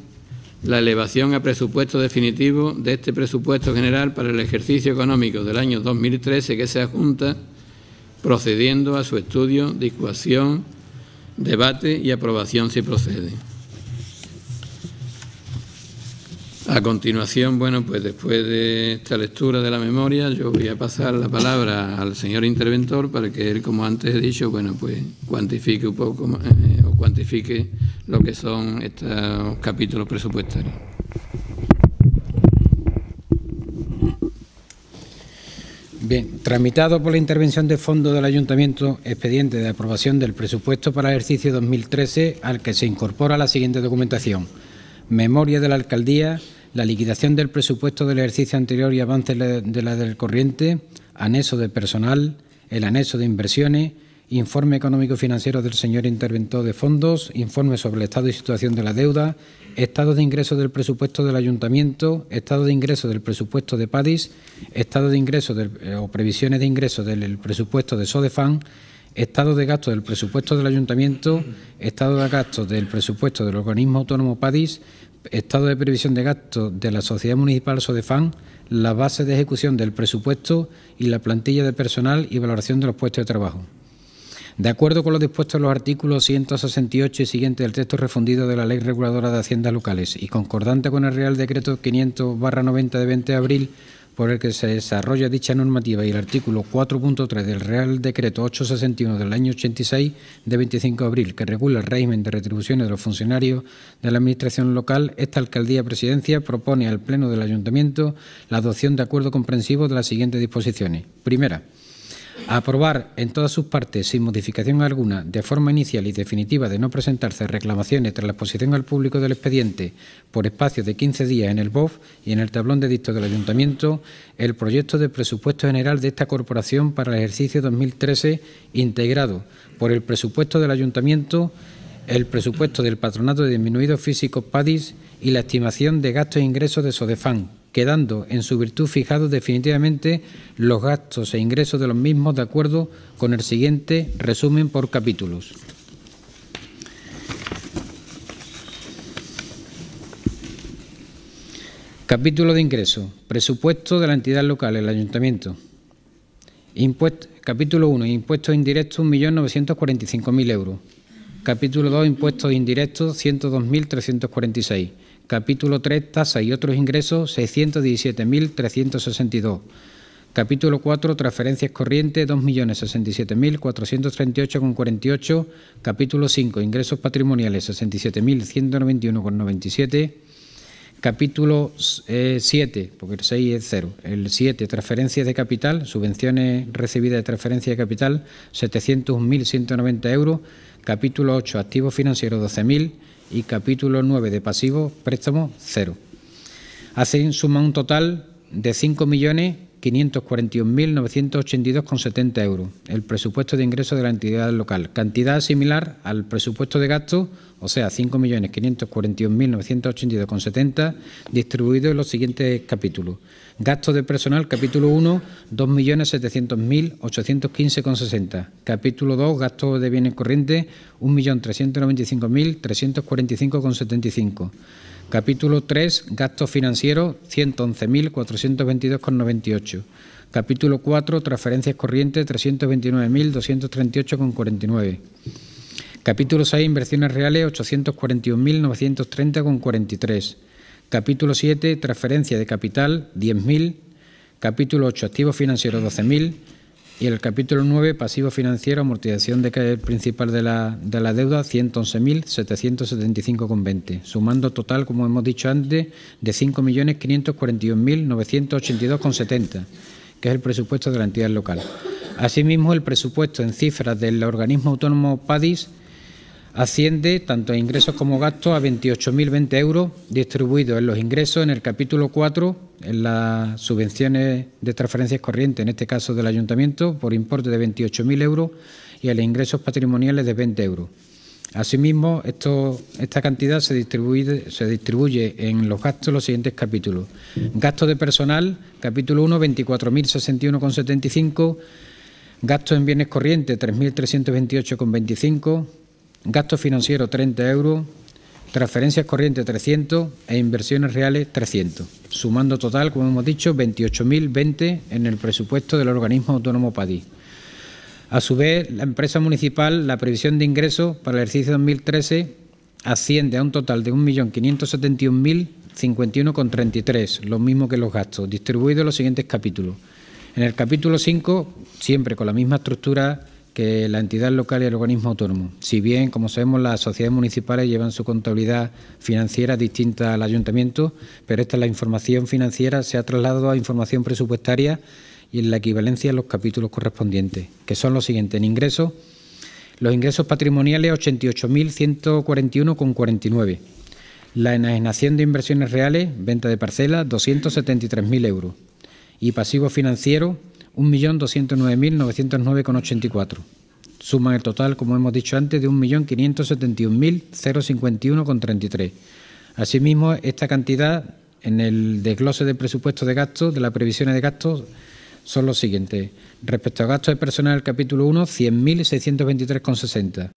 la elevación a presupuesto definitivo de este presupuesto general para el ejercicio económico del año 2013 que se adjunta, procediendo a su estudio, discusión, debate y aprobación si procede. A continuación, bueno, pues después de esta lectura de la memoria, yo voy a pasar la palabra al señor interventor para que él, como antes he dicho, bueno, pues cuantifique un poco o cuantifique lo que son estos capítulos presupuestarios. Bien, tramitado por la intervención de fondo del Ayuntamiento, expediente de aprobación del presupuesto para el ejercicio 2013, al que se incorpora la siguiente documentación: memoria de la Alcaldía, la liquidación del presupuesto del ejercicio anterior y avance de la del corriente, anexo de personal, el anexo de inversiones, informe económico-financiero del señor interventor de fondos, informe sobre el estado y situación de la deuda, estado de ingresos del presupuesto del Ayuntamiento, estado de ingresos del presupuesto de PADIS, estado de ingresos o previsiones de ingresos del presupuesto de SODEFAN, estado de gasto del presupuesto del Ayuntamiento, estado de gasto del presupuesto del organismo autónomo PADIS, estado de previsión de gasto de la Sociedad Municipal SODEFAN, la base de ejecución del presupuesto y la plantilla de personal y valoración de los puestos de trabajo. De acuerdo con lo dispuesto en los artículos 168 y siguientes del texto refundido de la Ley Reguladora de Haciendas Locales y concordante con el Real Decreto 500/90 de 20 de abril, por el que se desarrolla dicha normativa, y el artículo 4.3 del Real Decreto 861 del año 86 de 25 de abril, que regula el régimen de retribuciones de los funcionarios de la Administración local, esta Alcaldía-Presidencia propone al Pleno del Ayuntamiento la adopción de acuerdo comprensivo de las siguientes disposiciones. Primera, aprobar en todas sus partes, sin modificación alguna, de forma inicial y definitiva, de no presentarse reclamaciones tras la exposición al público del expediente por espacio de 15 días en el BOF y en el tablón de dictos del Ayuntamiento, el proyecto de presupuesto general de esta corporación para el ejercicio 2013, integrado por el presupuesto del Ayuntamiento, el presupuesto del Patronato de Disminuidos Físicos PADIS y la estimación de gastos e ingresos de SODEFAN, quedando en su virtud fijados definitivamente los gastos e ingresos de los mismos de acuerdo con el siguiente resumen por capítulos. Capítulo de ingresos. Presupuesto de la entidad local, el Ayuntamiento. Capítulo 1. Impuestos indirectos, 1.945.000 euros. Capítulo 2. Impuestos indirectos, 102.346. Capítulo 3, tasas y otros ingresos, 617.362. Capítulo 4, transferencias corrientes, 2.067.438,48. Capítulo 5, ingresos patrimoniales, 67.191,97. Capítulo 7, porque el 6 es 0. El 7, transferencias de capital, subvenciones recibidas de transferencia de capital, 701.190 euros. Capítulo 8, activos financieros, 12.000. Y capítulo 9, de pasivos, préstamos, 0. Hacen suma un total de 5.541.982,70 euros. El presupuesto de ingresos de la entidad local. Cantidad similar al presupuesto de gasto, o sea, 5.541.982,70, distribuido en los siguientes capítulos. Gasto de personal, capítulo 1, 2.700.815,60. Capítulo 2, gasto de bienes corrientes, 1.395.345,75. Capítulo 3, gastos financieros, 111.422,98. Capítulo 4, transferencias corrientes, 329.238,49. Capítulo 6, inversiones reales, 841.930,43. Capítulo 7, transferencia de capital, 10.000. Capítulo 8, activos financieros, 12.000. Y el capítulo 9, pasivo financiero, amortización de principal de la deuda, 111.775,20. Sumando total, como hemos dicho antes, de 5.541.982,70, que es el presupuesto de la entidad local. Asimismo, el presupuesto en cifras del organismo autónomo PADIS asciende tanto a ingresos como gastos a 28.020 euros, distribuidos en los ingresos en el capítulo 4, en las subvenciones de transferencias corrientes, en este caso del ayuntamiento, por importe de 28.000 euros, y en los ingresos patrimoniales de 20 euros. Asimismo, esta cantidad se distribuye en los gastos en los siguientes capítulos. Gastos de personal, capítulo 1, 24.061,75. Gastos en bienes corrientes, 3.328,25. Gastos financieros, 30 euros. Transferencias corrientes, 300. E inversiones reales, 300. Sumando total, como hemos dicho, 28.020 en el presupuesto del organismo autónomo PADIS. A su vez, la empresa municipal, la previsión de ingresos para el ejercicio 2013 asciende a un total de 1.571.051,33, lo mismo que los gastos, distribuidos en los siguientes capítulos. En el capítulo 5, siempre con la misma estructura que la entidad local y el organismo autónomo. Si bien, como sabemos, las sociedades municipales llevan su contabilidad financiera distinta al ayuntamiento, pero esta es la información financiera, se ha trasladado a información presupuestaria y en la equivalencia en los capítulos correspondientes, que son los siguientes. En ingresos, los ingresos patrimoniales, 88.141,49. La enajenación de inversiones reales, venta de parcelas, 273.000 euros. Y pasivo financiero, 1.209.909,84. Suman el total, como hemos dicho antes, de 1.571.051,33. Asimismo, esta cantidad, en el desglose del presupuesto de gastos, de las previsiones de gastos, son los siguientes. Respecto a gastos de personal, el capítulo 1, 100.623,60.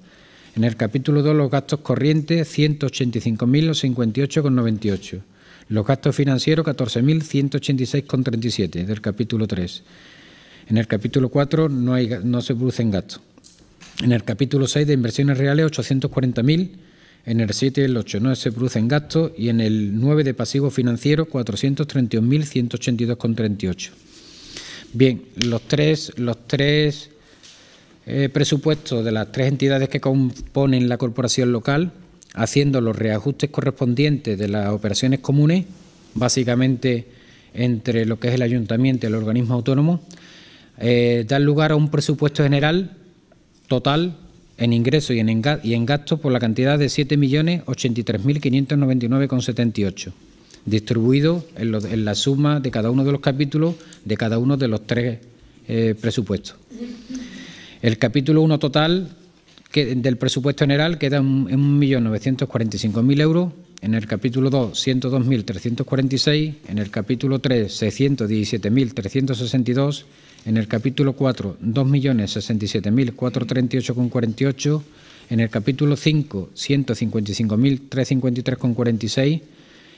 En el capítulo 2, los gastos corrientes, 185.058,98. Los gastos financieros, 14.186,37 del capítulo 3. En el capítulo 4 no se producen gastos. En el capítulo 6 de inversiones reales, 840.000. En el 7 y el 8 no se producen gastos. Y en el 9 de pasivos financieros, 431.182,38. Bien, los tres presupuestos de las tres entidades que componen la corporación local, haciendo los reajustes correspondientes de las operaciones comunes, básicamente entre lo que es el ayuntamiento y el organismo autónomo, dan lugar a un presupuesto general total en ingresos y en gastos por la cantidad de 7.083.599,78, distribuido en la suma de cada uno de los capítulos de cada uno de los tres presupuestos. El capítulo 1 total del presupuesto general queda en 1.945.000 euros, en el capítulo 2 102.346, en el capítulo 3 617.362, en el capítulo 4 2.067.438,48, en el capítulo 5 155.353,46,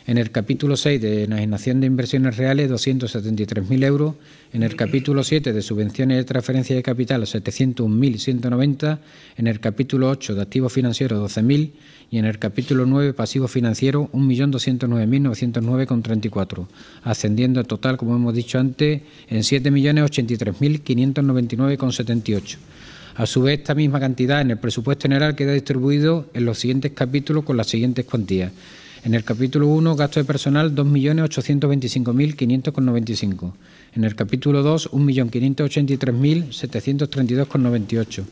En el capítulo 6 de enajenación de inversiones reales, 273.000 euros. En el capítulo 7 de subvenciones de transferencia de capital, 701.190. En el capítulo 8 de activos financieros, 12.000. Y en el capítulo 9, pasivos financieros, 1.209.934, ascendiendo en total, como hemos dicho antes, en 7.083.599,78. A su vez, esta misma cantidad en el presupuesto general queda distribuido en los siguientes capítulos con las siguientes cuantías. En el capítulo 1, gasto de personal, 2.825.500,95. En el capítulo 2, 1.583.732,98.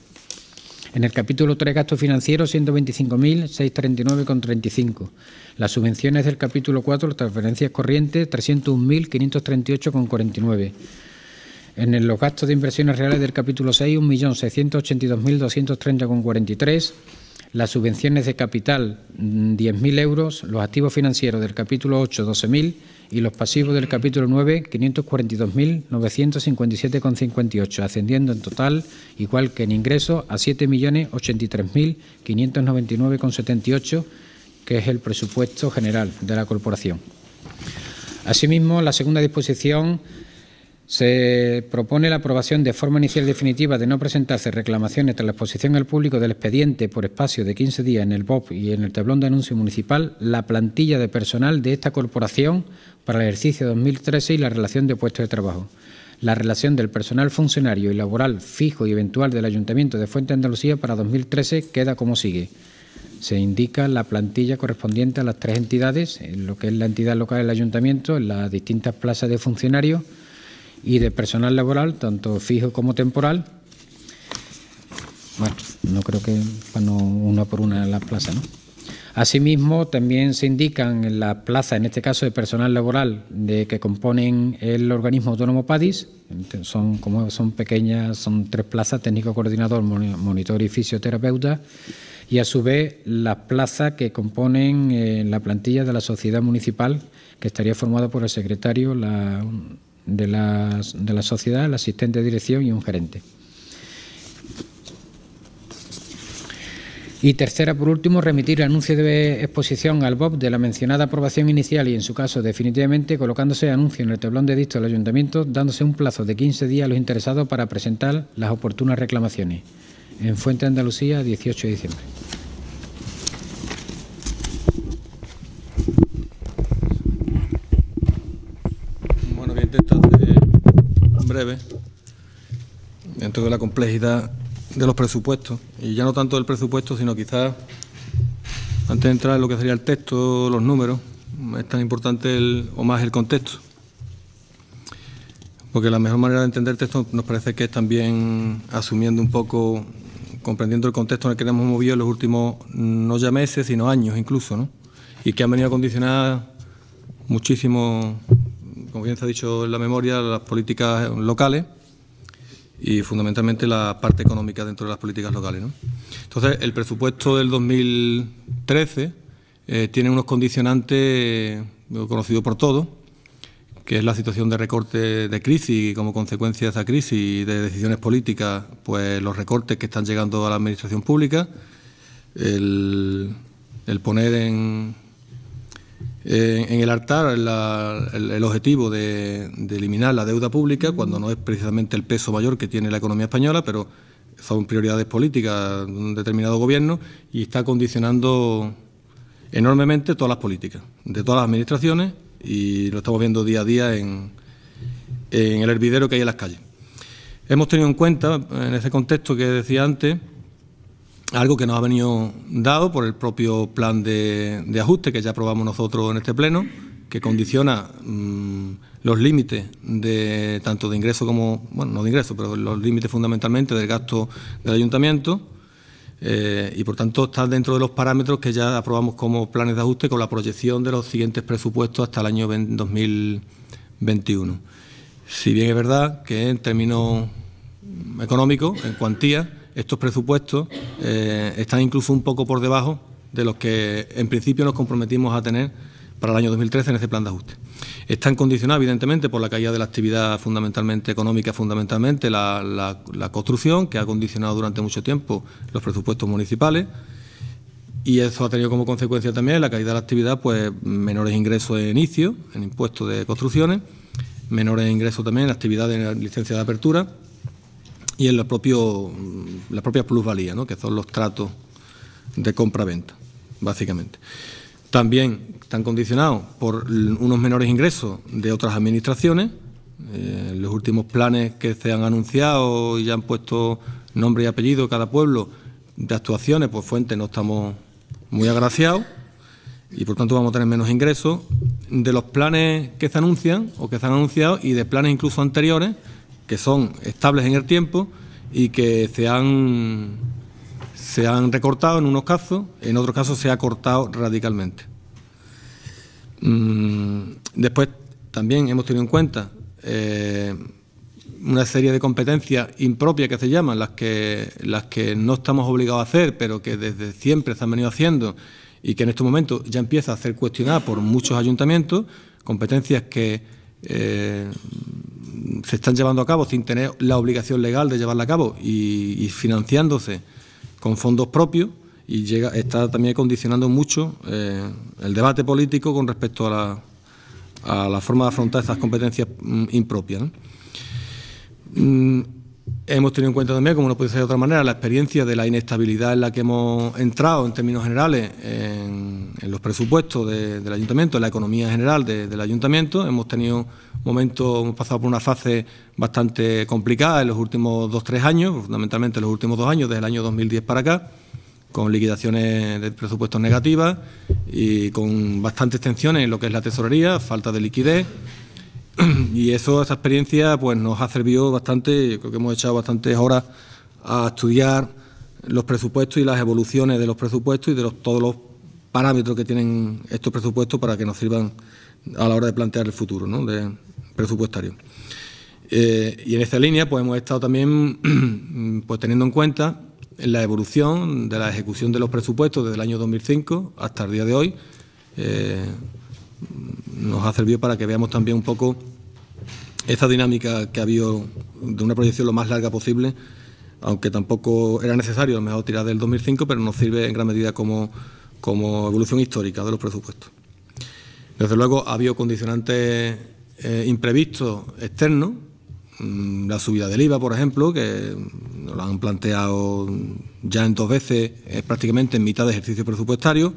En el capítulo 3, gasto financiero, 125.639,35. Las subvenciones del capítulo 4, transferencias corrientes, 301.538,49. En los gastos de inversiones reales del capítulo 6, 1.682.230,43. Las subvenciones de capital, 10.000 euros. Los activos financieros del capítulo 8, 12.000. Y los pasivos del capítulo 9, 542.957,58, ascendiendo en total, igual que en ingresos, a 7.083.599,78, que es el presupuesto general de la corporación. Asimismo, la segunda disposición se propone la aprobación de forma inicial y definitiva de no presentarse reclamaciones tras la exposición al público del expediente por espacio de 15 días en el BOP y en el tablón de anuncio municipal la plantilla de personal de esta corporación para el ejercicio 2013 y la relación de puestos de trabajo. La relación del personal funcionario y laboral fijo y eventual del Ayuntamiento de Fuente de Andalucía para 2013 queda como sigue. Se indica la plantilla correspondiente a las tres entidades, en lo que es la entidad local del Ayuntamiento, en las distintas plazas de funcionarios y de personal laboral, tanto fijo como temporal. Bueno, no creo que una por una en las plazas, ¿no? Asimismo, también se indican en la plaza, en este caso de personal laboral, de que componen el organismo autónomo PADIS, son pequeñas, son 3 plazas, técnico coordinador, monitor y fisioterapeuta, y a su vez las plazas que componen la plantilla de la sociedad municipal, que estaría formada por el secretario de la sociedad, el asistente de dirección y un gerente. Y tercera, por último, remitir el anuncio de exposición al BOP de la mencionada aprobación inicial y, en su caso, definitivamente, colocándose anuncio en el tablón de dicto del Ayuntamiento, dándose un plazo de 15 días a los interesados para presentar las oportunas reclamaciones. En Fuente de Andalucía, 18 de diciembre. Bueno, voy a intentar ser breve dentro de la complejidad de los presupuestos, y ya no tanto del presupuesto, sino quizás, antes de entrar en lo que sería el texto, los números, es tan importante o más el contexto, porque la mejor manera de entender el texto nos parece que es también asumiendo un poco, comprendiendo el contexto en el que nos hemos movido en los últimos, no ya meses, sino años incluso, ¿no? Y que han venido a condicionar muchísimo, como bien se ha dicho en la memoria, las políticas locales y fundamentalmente la parte económica dentro de las políticas locales, ¿no? Entonces, el presupuesto del 2013 tiene unos condicionantes conocidos por todos, que es la situación de recorte de crisis y, como consecuencia de esa crisis y de decisiones políticas, pues los recortes que están llegando a la administración pública, el poner en el altar el objetivo de eliminar la deuda pública, cuando no es precisamente el peso mayor que tiene la economía española, pero son prioridades políticas de un determinado gobierno y está condicionando enormemente todas las políticas de todas las administraciones, y lo estamos viendo día a día en el hervidero que hay en las calles. Hemos tenido en cuenta, en ese contexto que decía antes, algo que nos ha venido dado por el propio plan de ajuste que ya aprobamos nosotros en este pleno, que condiciona los límites de tanto de ingreso como, bueno, no de ingreso, pero los límites fundamentalmente del gasto del ayuntamiento, y por tanto está dentro de los parámetros que ya aprobamos como planes de ajuste con la proyección de los siguientes presupuestos hasta el año 2021. Si bien es verdad que en términos económicos, en cuantía, estos presupuestos están incluso un poco por debajo de los que en principio nos comprometimos a tener para el año 2013 en ese plan de ajuste. Están condicionados, evidentemente, por la caída de la actividad fundamentalmente económica, fundamentalmente la construcción, que ha condicionado durante mucho tiempo los presupuestos municipales, y eso ha tenido como consecuencia también la caída de la actividad, pues menores ingresos en inicio, en impuestos de construcciones, menores ingresos también en actividad de licencia de apertura y en la propia plusvalía, ¿no?, que son los tratos de compra-venta, básicamente. También están condicionados por unos menores ingresos de otras administraciones. Los últimos planes que se han anunciado y ya han puesto nombre y apellido cada pueblo de actuaciones, pues Fuentes no estamos muy agraciados y por tanto vamos a tener menos ingresos de los planes que se anuncian o que se han anunciado y de planes incluso anteriores que son estables en el tiempo y que se han recortado en unos casos, en otros casos se ha cortado radicalmente. Después también hemos tenido en cuenta una serie de competencias impropias que se llaman, las que no estamos obligados a hacer, pero que desde siempre se han venido haciendo y que en estos momentos ya empieza a ser cuestionada por muchos ayuntamientos, competencias que se están llevando a cabo sin tener la obligación legal de llevarla a cabo y financiándose con fondos propios, y está también condicionando mucho el debate político con respecto a la forma de afrontar estas competencias impropias, ¿no? Hemos tenido en cuenta también, como no puede ser de otra manera, la experiencia de la inestabilidad en la que hemos entrado en términos generales en los presupuestos del ayuntamiento, en la economía general del ayuntamiento. Hemos tenido momentos, hemos pasado por una fase bastante complicada en los últimos 2 o 3 años, fundamentalmente en los últimos 2 años, desde el año 2010 para acá, con liquidaciones de presupuestos negativas y con bastantes tensiones en lo que es la tesorería, falta de liquidez. Y esa experiencia pues nos ha servido bastante. Yo creo que hemos echado bastantes horas a estudiar los presupuestos y las evoluciones de los presupuestos y de todos los parámetros que tienen estos presupuestos para que nos sirvan a la hora de plantear el futuro, ¿no?, presupuestario. Y en esta línea pues hemos estado también pues teniendo en cuenta la evolución de la ejecución de los presupuestos desde el año 2005 hasta el día de hoy. Nos ha servido para que veamos también un poco esa dinámica que ha habido de una proyección lo más larga posible, aunque tampoco era necesario a lo mejor tirar del 2005, pero nos sirve en gran medida como evolución histórica de los presupuestos. Desde luego ha habido condicionantes imprevistos externos, la subida del IVA, por ejemplo, que nos lo han planteado ya en 2 veces, prácticamente en mitad de ejercicio presupuestario,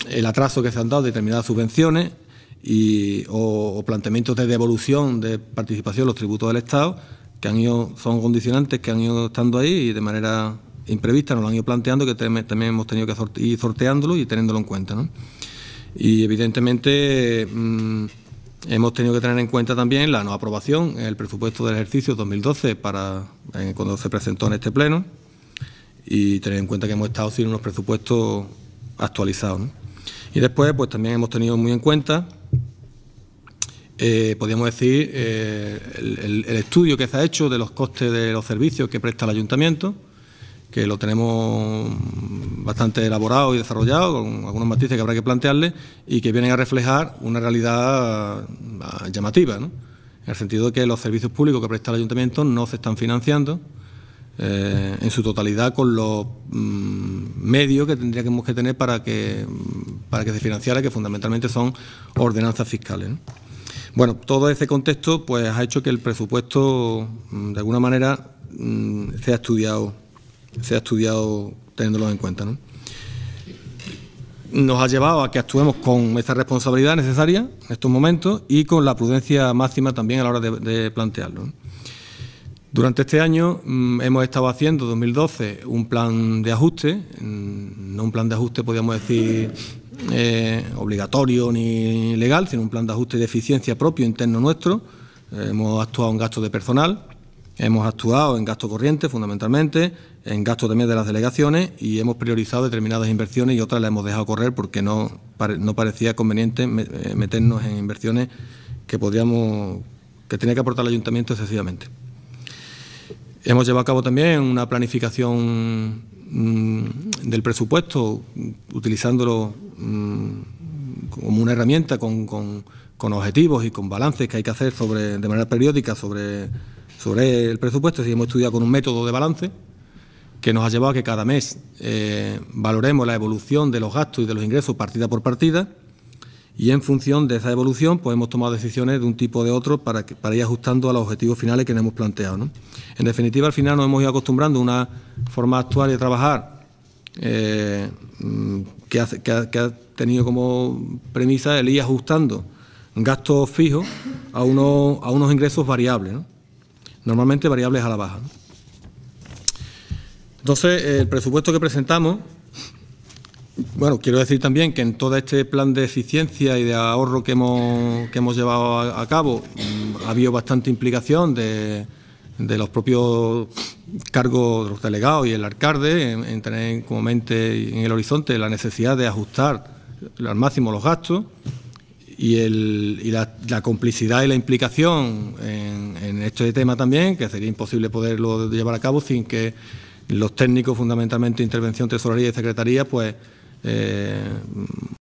el atraso que se han dado de determinadas subvenciones o planteamientos de devolución de participación en los tributos del Estado, que son condicionantes que han ido estando ahí y de manera imprevista nos lo han ido planteando, que también hemos tenido que ir sorteándolo y teniéndolo en cuenta, ¿no? Y evidentemente hemos tenido que tener en cuenta también la no aprobación en el presupuesto del ejercicio 2012 cuando se presentó en este pleno, y tener en cuenta que hemos estado sin unos presupuestos actualizados, ¿no? Y después pues también hemos tenido muy en cuenta, podríamos decir, el estudio que se ha hecho de los costes de los servicios que presta el ayuntamiento, que lo tenemos bastante elaborado y desarrollado, con algunos matices que habrá que plantearle y que vienen a reflejar una realidad llamativa, ¿no?, en el sentido de que los servicios públicos que presta el ayuntamiento no se están financiando en su totalidad con los medios que tendríamos que tener para que se financiara, que fundamentalmente son ordenanzas fiscales, ¿no? Bueno, todo ese contexto pues ha hecho que el presupuesto de alguna manera se ha estudiado teniéndolo en cuenta, ¿no? Nos ha llevado a que actuemos con esa responsabilidad necesaria en estos momentos y con la prudencia máxima también a la hora de plantearlo, ¿no? Durante este año hemos estado haciendo, 2012, un plan de ajuste, no un plan de ajuste, podríamos decir, obligatorio ni legal, sino un plan de ajuste de eficiencia propio interno nuestro. Hemos actuado en gastos de personal, hemos actuado en gasto corriente fundamentalmente, en gasto también de las delegaciones, y hemos priorizado determinadas inversiones y otras las hemos dejado correr porque no parecía conveniente meternos en inversiones que tenía que aportar el ayuntamiento excesivamente. Hemos llevado a cabo también una planificación del presupuesto, utilizándolo como una herramienta con objetivos y con balances que hay que hacer de manera periódica sobre el presupuesto. Y hemos estudiado con un método de balance que nos ha llevado a que cada mes valoremos la evolución de los gastos y de los ingresos partida por partida, y en función de esa evolución pues hemos tomado decisiones de un tipo o de otro para ir ajustando a los objetivos finales que nos hemos planteado, ¿no? En definitiva, al final nos hemos ido acostumbrando a una forma actual de trabajar que ha tenido como premisa el ir ajustando gastos fijos a unos ingresos variables, ¿no? Normalmente variables a la baja, ¿no? Entonces, el presupuesto que presentamos, bueno, quiero decir también que en todo este plan de eficiencia y de ahorro que hemos llevado a cabo ha habido bastante implicación de los propios cargos de los delegados y el alcalde en tener como mente en el horizonte la necesidad de ajustar al máximo los gastos y la complicidad y la implicación en este tema también, que sería imposible poderlo llevar a cabo sin que los técnicos, fundamentalmente intervención, tesorería y secretaría, pues